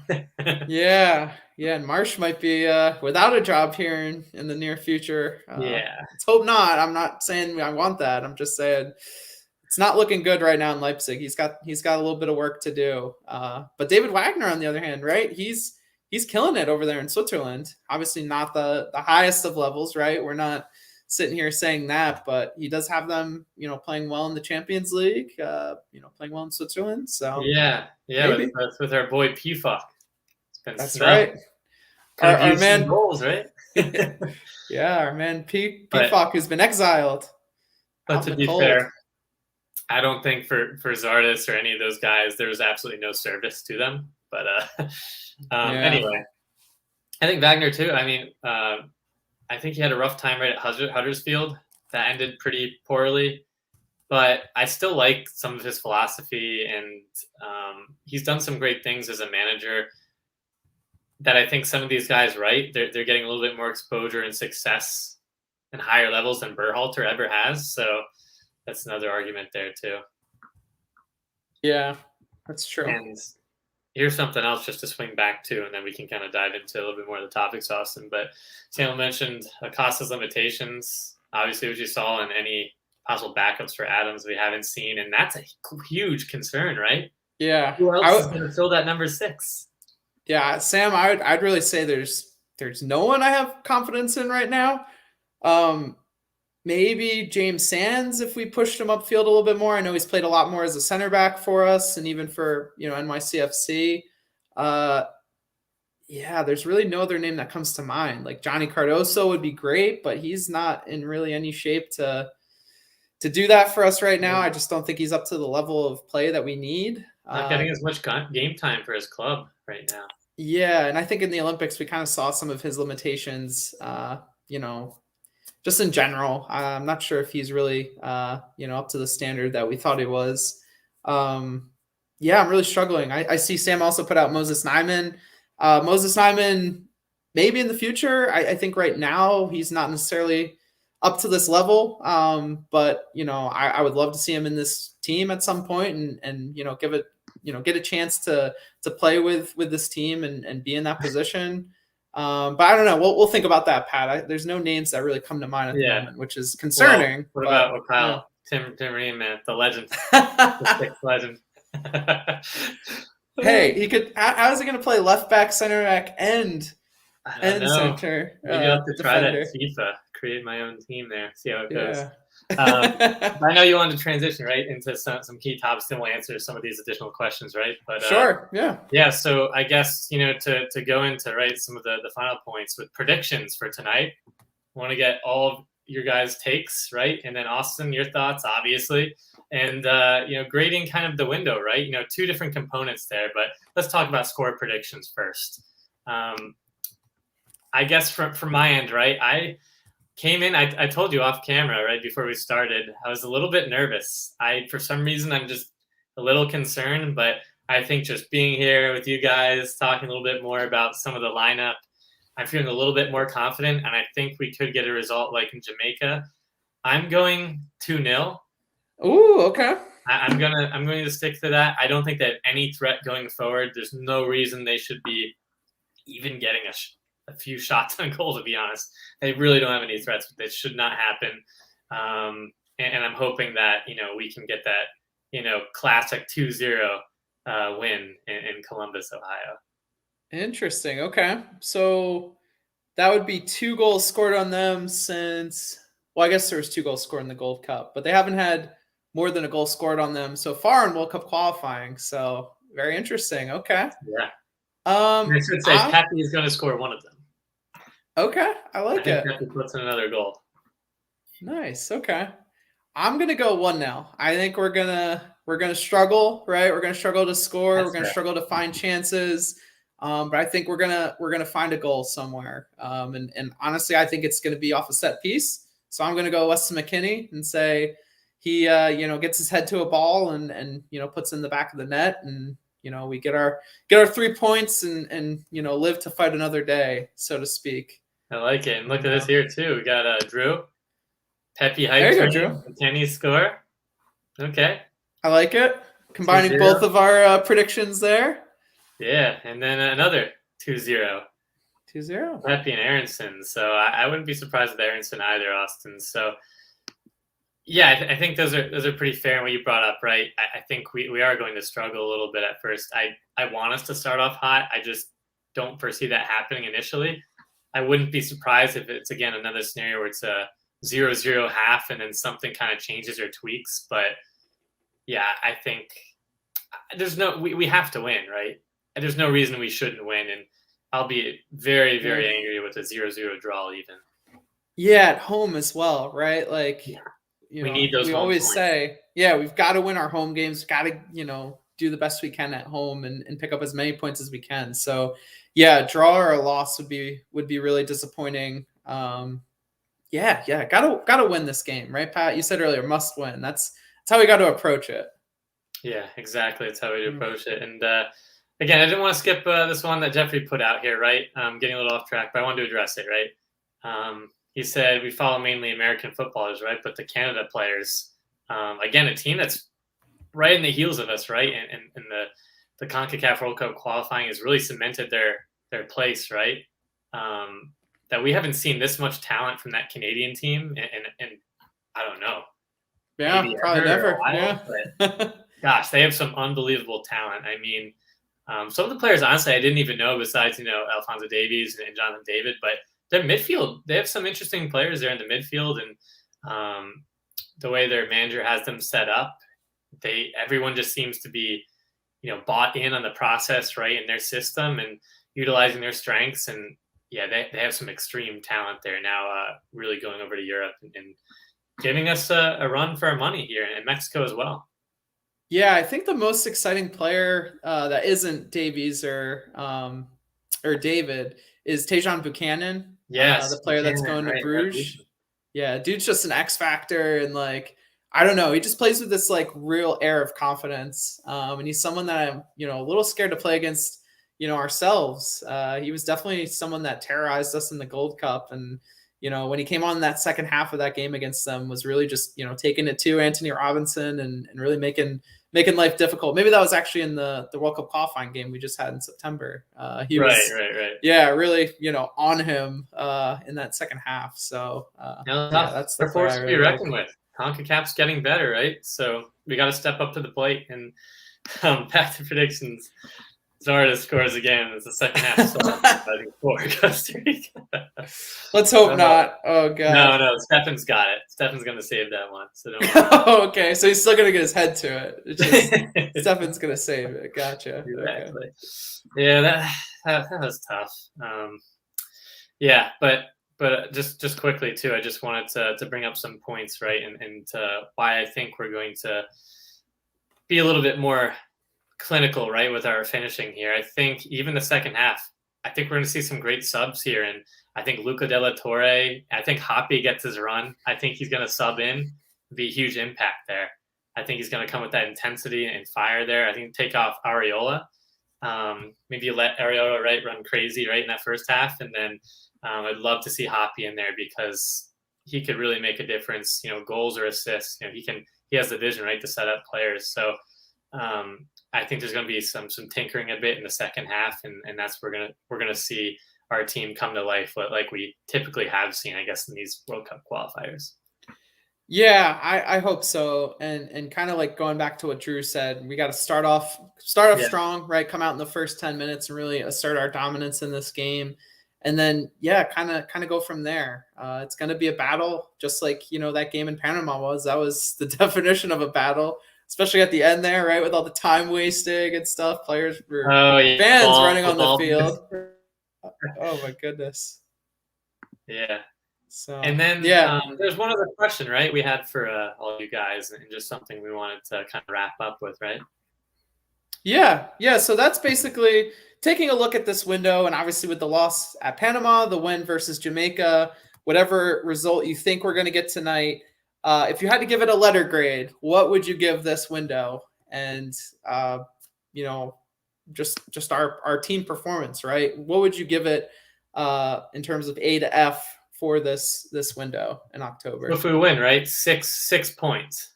S1: Yeah, and Marsh might be without a job here in the near future. Let's hope not. I'm not saying I want that. I'm just saying it's not looking good right now in Leipzig. He's got a little bit of work to do. But David Wagner, on the other hand, right? He's killing it over there in Switzerland. Obviously not the highest of levels, right? We're not sitting here saying that, but he does have them, playing well in the Champions League, playing well in Switzerland. So
S2: with our boy Pifak.
S1: That's right. Our man
S2: goals, right?
S1: Yeah, our man Pifak has been exiled.
S2: But to be fair, I don't think for Zardes or any of those guys, there was absolutely no service to them. But anyway, I think Wagner too. I mean, I think he had a rough time right at Huddersfield. That ended pretty poorly. But I still like some of his philosophy, and he's done some great things as a manager that I think some of these guys, right, they're getting a little bit more exposure and success and higher levels than Berhalter ever has. So that's another argument there too.
S1: Yeah, that's true.
S2: And here's something else just to swing back to, and then we can kind of dive into a little bit more of the topics, Austin. But Samuel mentioned Acosta's limitations, obviously, which you saw in any possible backups for Adams we haven't seen, and that's a huge concern, right?
S1: Yeah.
S2: Who else is going to fill that number 6?
S1: Yeah, Sam, I'd really say there's no one I have confidence in right now. Maybe James Sands if we pushed him upfield a little bit more. I know he's played a lot more as a center back for us and even for, NYCFC. There's really no other name that comes to mind. Like Johnny Cardoso would be great, but he's not in really any shape to do that for us right now. I just don't think he's up to the level of play that we need.
S2: Not getting as much game time for his club right now.
S1: Yeah, and I think in the Olympics we kind of saw some of his limitations, just in general. I'm not sure if he's really, up to the standard that we thought he was. I'm really struggling. I see Sam also put out Moses Nyman. Moses Nyman, maybe in the future. I think right now he's not necessarily up to this level. But I would love to see him in this team at some point and give it, get a chance to play with this team and be in that position. But I don't know. We'll think about that, Pat. There's no names that really come to mind at the moment, which is concerning.
S2: Well, what about Kyle? Tim Ream, man, the legend, the 6th legend.
S1: Hey, he could. How is he going to play left back, center back, and center?
S2: Maybe I'll have to try that in FIFA. Create my own team there. See how it goes. I know you wanted to transition right into some key topics, then we'll answer some of these additional questions, right? But
S1: sure, yeah.
S2: So I guess to go into some of the final points with predictions for tonight. I want to get all of your guys' takes, right? And then Austin, your thoughts, obviously, and grading kind of the window, right? 2 different components there, but let's talk about score predictions first. I guess from my end, right? I came in, I told you off camera right before we started, I was a little bit nervous. For some reason, I'm just a little concerned, but I think just being here with you guys, talking a little bit more about some of the lineup, I'm feeling a little bit more confident, and I think we could get a result like in Jamaica. I'm going 2-0.
S1: Ooh, okay.
S2: I'm going to stick to that. I don't think they have any threat going forward. There's no reason they should be even getting a few shots on goal, to be honest. They really don't have any threats, but that should not happen. And I'm hoping that, we can get that, classic 2-0 win in Columbus, Ohio.
S1: Interesting. Okay. So that would be 2 goals scored on them since Well, I guess there was 2 goals scored in the Gold Cup, but they haven't had more than a goal scored on them so far in World Cup qualifying. So very interesting. Okay.
S2: Yeah. I should say Pepe is going to score one of them.
S1: Okay, I like it.
S2: Pepe puts in another goal.
S1: Nice. Okay. I'm gonna go 1-0. I think we're gonna struggle, right? We're gonna struggle to score. We're gonna struggle to find chances. But I think we're gonna find a goal somewhere. And honestly, I think it's gonna be off a set piece. So I'm gonna go Weston McKennie and say he gets his head to a ball and puts in the back of the net, and we get our 3 points and live to fight another day, so to speak.
S2: I like it. And look at this here too. We got Drew. Pepe hype.
S1: There you go, Drew.
S2: McKennie score. Okay.
S1: I like it. Combining 2-0. Both of our predictions there.
S2: Yeah, and then another 2-0.
S1: 2-0.
S2: Pepe and Aronson. So I wouldn't be surprised with Aronson either, Austin. So yeah, I think those are pretty fair in what you brought up, right? I think we are going to struggle a little bit at first. I want us to start off hot. I just don't foresee that happening initially. I wouldn't be surprised if it's, again, another scenario where it's a 0-0 half and then something kind of changes or tweaks. But yeah, I think we have to win, right? There's no reason we shouldn't win. And I'll be very, very angry with a 0-0 draw even. Yeah,
S1: at home as well, right? Like,
S2: we need those.
S1: We always say, we've got to win our home games. Got to, do the best we can at home and pick up as many points as we can. So, yeah, draw or a loss would be really disappointing. Gotta win this game, right, Pat? You said earlier, must win. That's how we got to approach it.
S2: Yeah, exactly. That's how we approach it. And again, I didn't want to skip this one that Jeffrey put out here, right? Getting a little off track, but I wanted to address it, right? He said we follow mainly American footballers, right? But the Canada players, again, a team that's right in the heels of us, right? And the CONCACAF World Cup qualifying has really cemented their place, right? That we haven't seen this much talent from that Canadian team, and I don't know.
S1: Yeah, probably never.
S2: But gosh, they have some unbelievable talent. I mean, some of the players, honestly, I didn't even know besides, Alphonso Davies and Jonathan David, but their midfield, they have some interesting players there in the midfield, and the way their manager has them set up, everyone just seems to be, bought in on the process, right, in their system and utilizing their strengths. And yeah, they have some extreme talent there now, really going over to Europe and giving us a run for our money here in Mexico as well.
S1: Yeah, I think the most exciting player that isn't Davies or David is Tejan Buchanan.
S2: Yes,
S1: the player that's going to Bruges. Yeah, dude's just an X factor, and I don't know, he just plays with this real air of confidence. And he's someone that I'm a little scared to play against ourselves. He was definitely someone that terrorized us in the Gold Cup, and when he came on that second half of that game against them, was really just taking it to Anthony Robinson and really making life difficult. Maybe that was actually in the World Cup qualifying game we just had in September. He was
S2: right.
S1: Yeah, really on him in that second half. So that's
S2: the force to be reckoned with. CONCACAF's getting better, right? So we got to step up to the plate. And back to predictions. Zarda scores again. It's the second half for Costa Rica.
S1: Let's hope not. Oh god.
S2: No. Stefan's got it. Stefan's gonna save that one. So don't
S1: okay, so he's still gonna get his head to it. It's just, Stefan's gonna save it. Gotcha.
S2: Exactly.
S1: Okay.
S2: Yeah, that was tough. But just quickly too, I just wanted to bring up some points, right, and why I think we're going to be a little bit more clinical, right, with our finishing here. I think even the second half, I think we're going to see some great subs here, and I think Luca De La Torre, I think Hoppy gets his run. I think he's going to sub in, be a huge impact there. I think he's going to come with that intensity and fire there. I think take off Areola. Maybe you let Areola run crazy right in that first half, and then I'd love to see Hoppy in there because he could really make a difference. Goals or assists. He has the vision, right, to set up players. So I think there's going to be some tinkering a bit in the second half, and that's we're gonna see our team come to life like we typically have seen, I guess, in these World Cup qualifiers.
S1: Yeah, I hope so. And kind of going back to what Drew said, we got to start off strong, right? Come out in the first 10 minutes and really assert our dominance in this game. And then, kind of go from there. It's going to be a battle, just like, that game in Panama was. That was the definition of a battle, especially at the end there, right? With all the time wasting and stuff. Fans running on the field. Oh, my goodness.
S2: Yeah.
S1: So,
S2: and then there's one other question, right? We had for all you guys, and just something we wanted to kind of wrap up with, right?
S1: Yeah. So that's basically taking a look at this window, and obviously with the loss at Panama, the win versus Jamaica, whatever result you think we're going to get tonight, if you had to give it a letter grade, what would you give this window? And just our team performance, right? What would you give it in terms of A to F for this window in October?
S2: If we win, right? 6 points.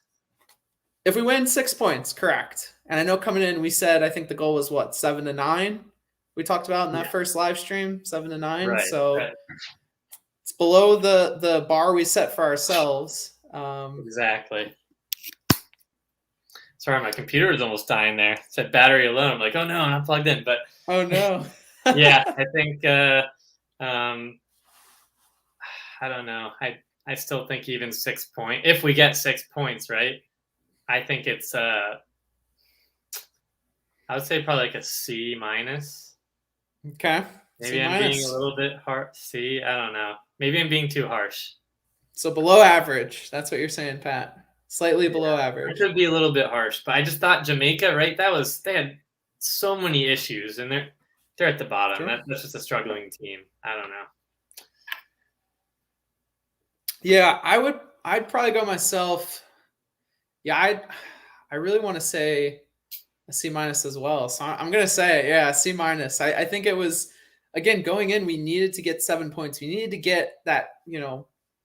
S1: If we win, 6 points, correct. And I know coming in, we said, I think the goal was 7 to 9. We talked about in that first live stream, 7 to 9.
S2: Right,
S1: so it's below the bar we set for ourselves.
S2: Exactly. Sorry, my computer is almost dying there. It said battery alone. I'm like, oh no, I'm not plugged in. But
S1: oh no.
S2: Yeah, I think I don't know. I still think even 6 points. If we get 6 points, right? I think it's I would say probably like a C minus.
S1: Okay.
S2: Maybe I'm being a little bit hard. C, I don't know. Maybe I'm being too harsh.
S1: So below average. That's what you're saying, Pat. Slightly below average.
S2: I could be a little bit harsh, but I just thought Jamaica, right? They had so many issues, and they're at the bottom.
S1: Sure.
S2: That's just a struggling team. I don't know.
S1: Yeah, I'd probably go myself. Yeah, I really want to say a C minus as well. So I'm gonna say, C minus. I think it was, again, going in, we needed to get 7 points. We needed to get that,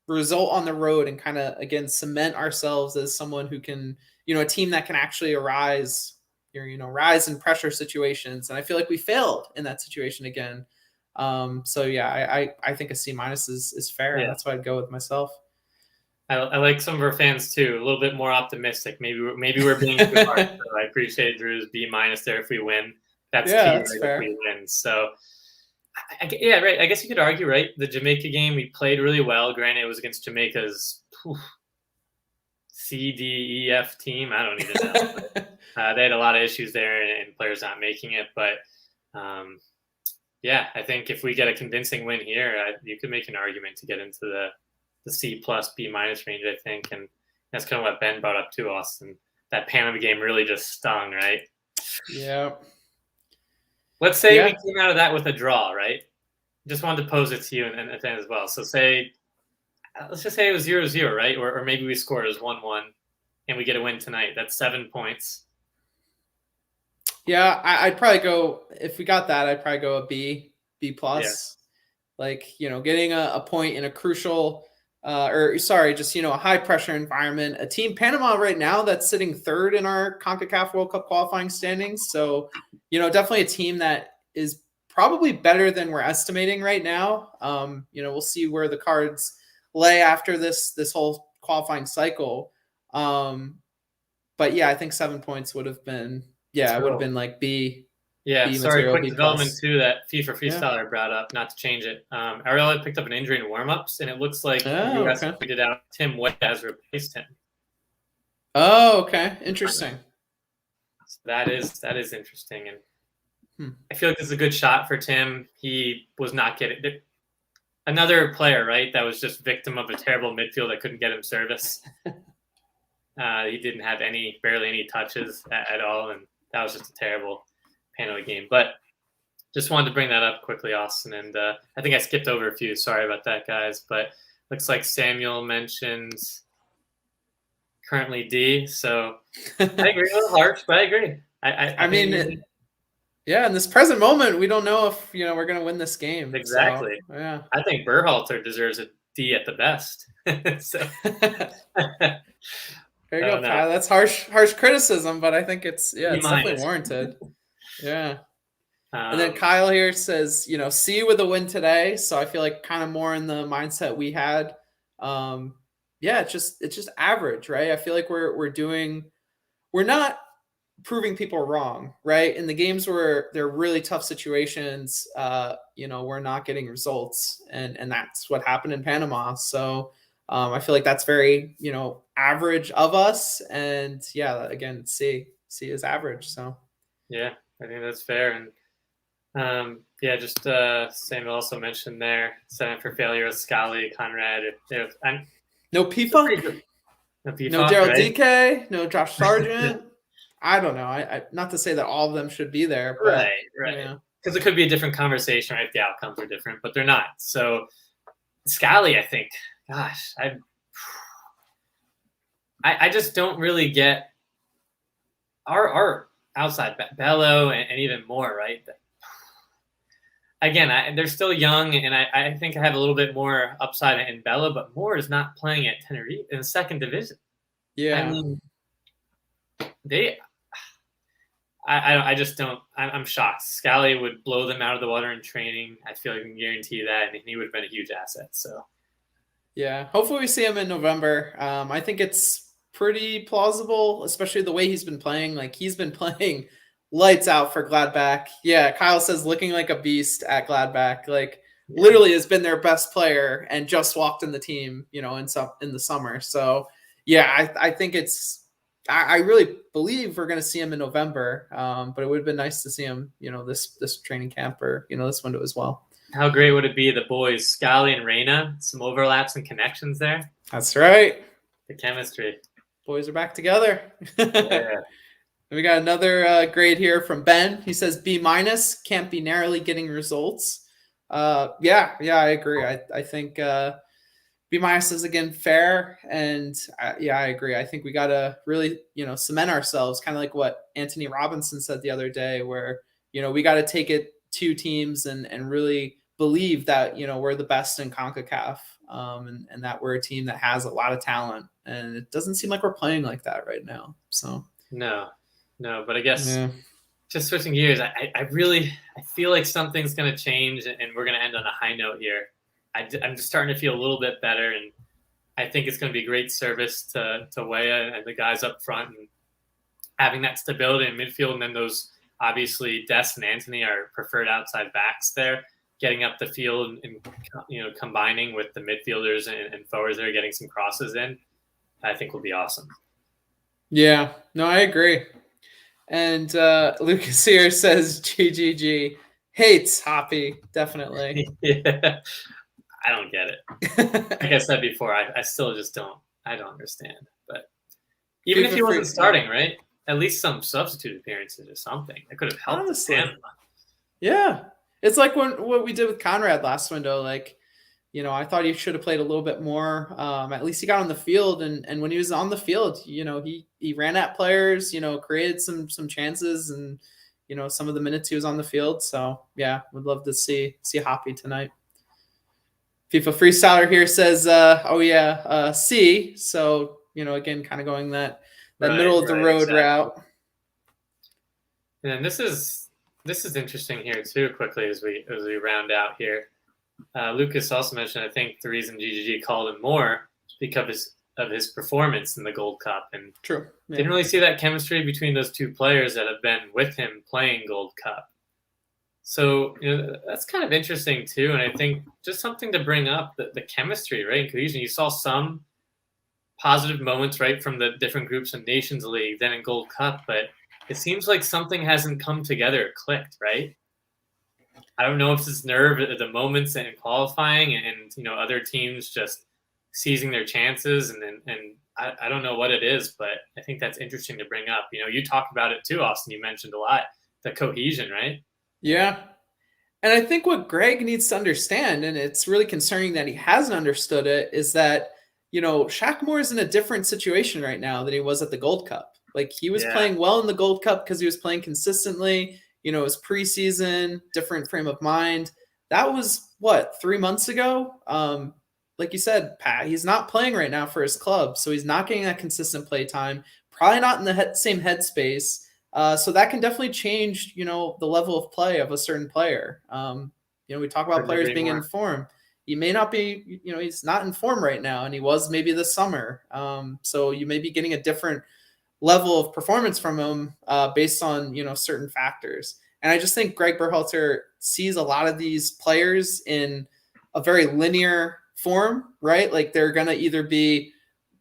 S1: result on the road and kind of, again, cement ourselves as someone who can, a team that can actually rise in pressure situations. And I feel like we failed in that situation again. I think a C minus is fair. Yeah. That's what I'd go with myself.
S2: I like some of our fans too, a little bit more optimistic. Maybe we're being too hard. So I appreciate Drew's B minus there if we win. That's key,
S1: that's
S2: right,
S1: fair.
S2: if we win. So right. I guess you could argue, right? The Jamaica game, we played really well. Granted, it was against Jamaica's C, D, E, F team. I don't even know. But, they had a lot of issues there and players not making it. But I think if we get a convincing win here, you could make an argument to get into the C plus B minus range, I think. And that's kind of what Ben brought up to Austin. That Panama game really just stung, right?
S1: Yeah.
S2: Let's say we came out of that with a draw, right? Just wanted to pose it to you and as well. So let's just say it was 0-0, right? Or maybe we scored as 1-1 and we get a win tonight. That's 7 points.
S1: Yeah, I'd probably go, if we got that, I'd probably go a B plus. Yeah. Like, getting a point in a crucial a high pressure environment. A team, Panama right now, that's sitting third in our CONCACAF World Cup qualifying standings. So, definitely a team that is probably better than we're estimating right now. We'll see where the cards lay after this whole qualifying cycle. But I think 7 points would have been, it would have been like B.
S2: Yeah,
S1: B
S2: sorry,
S1: material,
S2: quick
S1: B
S2: development
S1: plus.
S2: too that FIFA Freestyler brought up, not to change it. Ariella picked up an injury in warm-ups, and it looks like the US tweeted out Tim White has replaced him.
S1: Oh, okay. Interesting.
S2: So that is interesting. And I feel like this is a good shot for Tim. He was not getting another player, right, that was just victim of a terrible midfield that couldn't get him service. He didn't have barely any touches at all, and that was just a terrible Panama game. But just wanted to bring that up quickly, Austin. And I think I skipped over a few. Sorry about that, guys. But looks like Samuel mentioned currently D. So I agree, a little harsh, but I agree. I mean,
S1: in this present moment, we don't know if we're going to win this game.
S2: Exactly.
S1: So, yeah.
S2: I think Berhalter deserves a D at the best. So.
S1: There you go, Pat. That's harsh criticism, but I think it's definitely warranted. Yeah. And then Kyle here says, C with a win today. So I feel like kind of more in the mindset we had. It's just average, right? I feel like we're not proving people wrong, right? In the games where they're really tough situations, we're not getting results, and that's what happened in Panama. So I feel like that's very, average of us, and yeah, again, C is average. So
S2: yeah, I think that's fair. And just Samuel also mentioned there, setting for failure with Scally, Conrad.
S1: No P-Funk,
S2: no
S1: no
S2: P-Funk,
S1: Daryl
S2: right?
S1: DK, no Josh Sargent. I don't know. I not to say that all of them should be there, but
S2: Right.
S1: yeah.
S2: Because it could be a different conversation, right? The outcomes are different, but they're not. So Scally, I think, gosh, I just don't really get our outside Bello and even more, right? Again, they're still young, and I think I have a little bit more upside in Bello, but Moore is not playing at Tenerife in the second division.
S1: Yeah.
S2: I mean, I just don't. I'm shocked. Scally would blow them out of the water in training. I feel like I can guarantee that, and he would have been a huge asset. So
S1: yeah, hopefully we see him in November. I think it's pretty plausible, especially the way he's been playing. Like he's been playing lights out for Gladbach. Yeah, Kyle says looking like a beast at Gladbach. Like literally has been their best player and just walked in the team, in the summer. So yeah, I think it's. I really believe we're going to see him in November, but it would have been nice to see him, this training camp or this window as well.
S2: How great would it be, the boys, Scally and Reyna, some overlaps and connections there?
S1: That's right.
S2: The chemistry.
S1: Boys are back together.
S2: Yeah.
S1: We got another grade here from Ben. He says B-, can't be narrowly getting results. Yeah, I agree. I think B- is again fair, and I agree. I think we got to really cement ourselves, kind of like what Anthony Robinson said the other day, where we got to take it two teams and really believe that we're the best in CONCACAF, and that we're a team that has a lot of talent, and it doesn't seem like we're playing like that right now. So
S2: no, but I guess just switching gears, I feel like something's going to change, and we're going to end on a high note here. I'm just starting to feel a little bit better, and I think it's going to be great service to Weah and the guys up front, and having that stability in midfield, and then those obviously Des and Anthony are preferred outside backs there, getting up the field and combining with the midfielders and forwards there, getting some crosses in, I think will be awesome.
S1: Yeah, no, I agree. And Lucas here says GGG, hates Hoppy, definitely.
S2: Yeah. I don't get it. Like I said before, I still just don't understand. But even if he wasn't starting, right? At least some substitute appearances or something. That could have helped. Honestly.
S1: Yeah. It's like what we did with Conrad last window. Like, I thought he should have played a little bit more. At least he got on the field, and when he was on the field, he ran at players, created some chances, and some of the minutes he was on the field. So yeah, would love to see Hoppy tonight. FIFA Freestyler here says, C. So, again, kind of going that middle of the road route.
S2: And this is interesting here too, quickly as we round out here. Lucas also mentioned, I think the reason GGG called him more is because of his performance in the Gold Cup. And
S1: true.
S2: Yeah. Didn't really see that chemistry between those two players that have been with him playing Gold Cup. So, that's kind of interesting too. And I think just something to bring up, the chemistry, right? And cohesion. You saw some positive moments, right, from the different groups in Nations League, then in Gold Cup, but it seems like something hasn't come together, clicked, right? I don't know if it's nerve at the moments and qualifying and other teams just seizing their chances. And I don't know what it is, but I think that's interesting to bring up. You talked about it too, Austin. You mentioned a lot, the cohesion, right?
S1: Yeah. And I think what Greg needs to understand, and it's really concerning that he hasn't understood it, is that, Shaq Moore is in a different situation right now than he was at the Gold Cup. Like he was playing well in the Gold Cup because he was playing consistently. It was preseason, different frame of mind. That was 3 months ago? Like you said, Pat, he's not playing right now for his club. So he's not getting that consistent play time, probably not in the same headspace. So that can definitely change, the level of play of a certain player. We talk about players being in form. He may not be, he's not in form right now, and he was maybe this summer. So you may be getting a different level of performance from him based on, certain factors. And I just think Greg Berhalter sees a lot of these players in a very linear form, right? Like they're going to either be,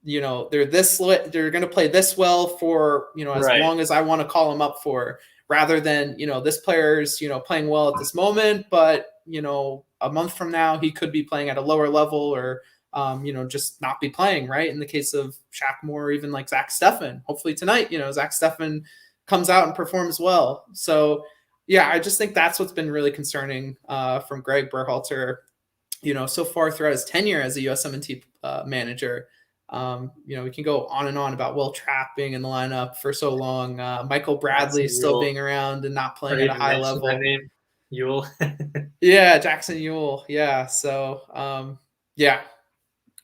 S1: they're going to play this well for, as long as I want to call them up for, rather than, this player's, playing well at this moment, but, a month from now, he could be playing at a lower level or, just not be playing, right? In the case of Shaq Moore, or even like Zach Steffen, hopefully tonight, Zach Steffen comes out and performs well. So, yeah, I just think that's what's been really concerning from Greg Berhalter, so far throughout his tenure as a USMNT manager. We can go on and on about Will Trapp being in the lineup for so long, Michael Bradley still being around and not playing at a high level.
S2: That name, Ewell.
S1: Yeah, Jackson Ewell. Yeah, so yeah.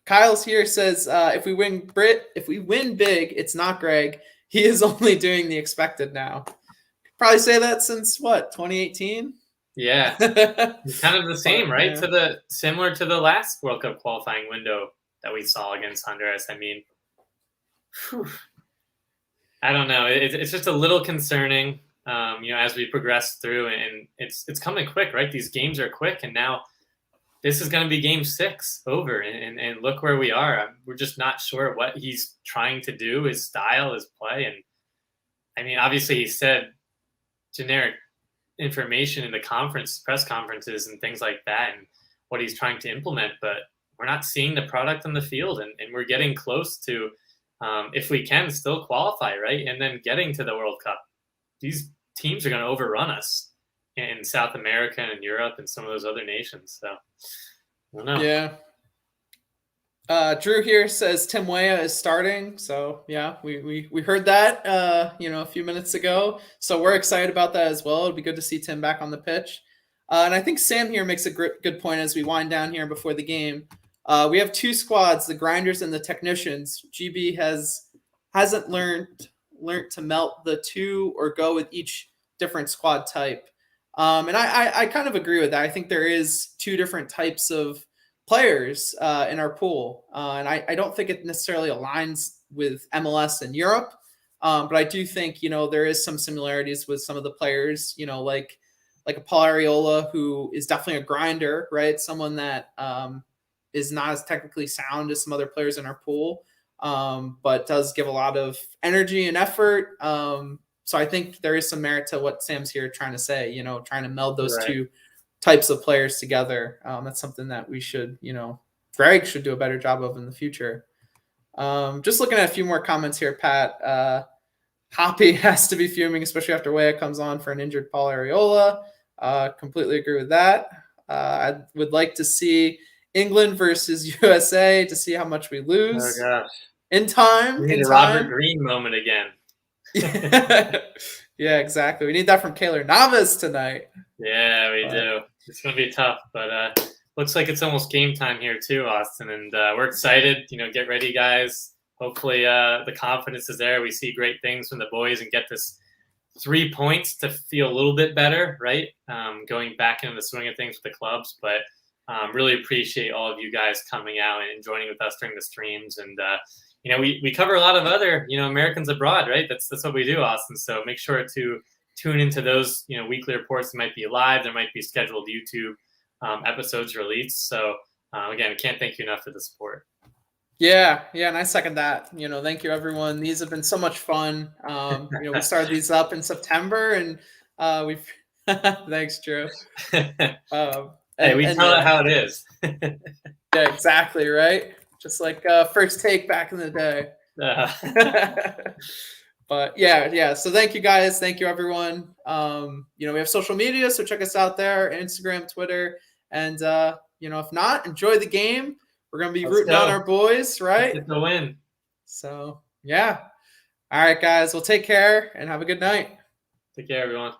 S1: Kyle's here says if we win big, it's not Greg. He is only doing the expected now. Probably say that since what, 2018?
S2: Yeah, kind of the same, right?
S1: Yeah.
S2: Similar to the last World Cup qualifying window that we saw against Honduras. I mean, I don't know. It's just a little concerning, as we progress through, and it's coming quick, right? These games are quick, and now this is going to be game 6 over, and look where we are. We're just not sure what he's trying to do, his style, his play, and I mean, obviously, he said generic information in the press conferences and things like that, and what he's trying to implement, but we're not seeing the product on the field, and we're getting close to, if we can, still qualify, right? And then getting to the World Cup. These teams are going to overrun us in South America and Europe and some of those other nations. So, I don't know.
S1: Yeah. Drew here says Tim Weah is starting. So, yeah, we heard that, a few minutes ago. So we're excited about that as well. It'll be good to see Tim back on the pitch. And I think Sam here makes a good point as we wind down here before the game. We have 2 squads, the grinders and the technicians. GB hasn't learned to melt the 2 or go with each different squad type. And I kind of agree with that. I think there is 2 different types of players in our pool. And I don't think it necessarily aligns with MLS and Europe. But I do think, there is some similarities with some of the players, like a Paul Arriola, who is definitely a grinder, right? Someone that is not as technically sound as some other players in our pool, but does give a lot of energy and effort. So I think there is some merit to what Sam's here trying to say, trying to meld those 2 types of players together. That's something that we should, Greg should do a better job of in the future. Just looking at a few more comments here, Pat. Hoppy has to be fuming, especially after Weah comes on for an injured Paul Arriola. Completely agree with that. I would like to see England versus USA to see how much we lose.
S2: Oh gosh!
S1: In time.
S2: We need a Robert Green moment again.
S1: Yeah, exactly. We need that from Keylor Navas tonight.
S2: Yeah, we do. It's going to be tough, but looks like it's almost game time here too, Austin, and we're excited. Get ready, guys. Hopefully the confidence is there. We see great things from the boys and get this 3 points to feel a little bit better, right? Going back into the swing of things with the clubs, but really appreciate all of you guys coming out and joining with us during the streams. And, we cover a lot of other, Americans abroad, right? That's what we do, Austin. So make sure to tune into those, weekly reports that might be live. There might be scheduled YouTube episodes released. So again, I can't thank you enough for the support.
S1: Yeah, and I second that. Thank you, everyone. These have been so much fun. We started these up in September, and we've thanks, Drew.
S2: Hey, we tell it how it is.
S1: Yeah, exactly, right? Just like First Take back in the day. But yeah. So thank you, guys. Thank you, everyone. We have social media, so check us out there: Instagram, Twitter, and if not, enjoy the game. We're going to be rooting on our boys, right?
S2: It's a win.
S1: So, yeah. All right, guys. Well, take care and have a good night.
S2: Take care, everyone.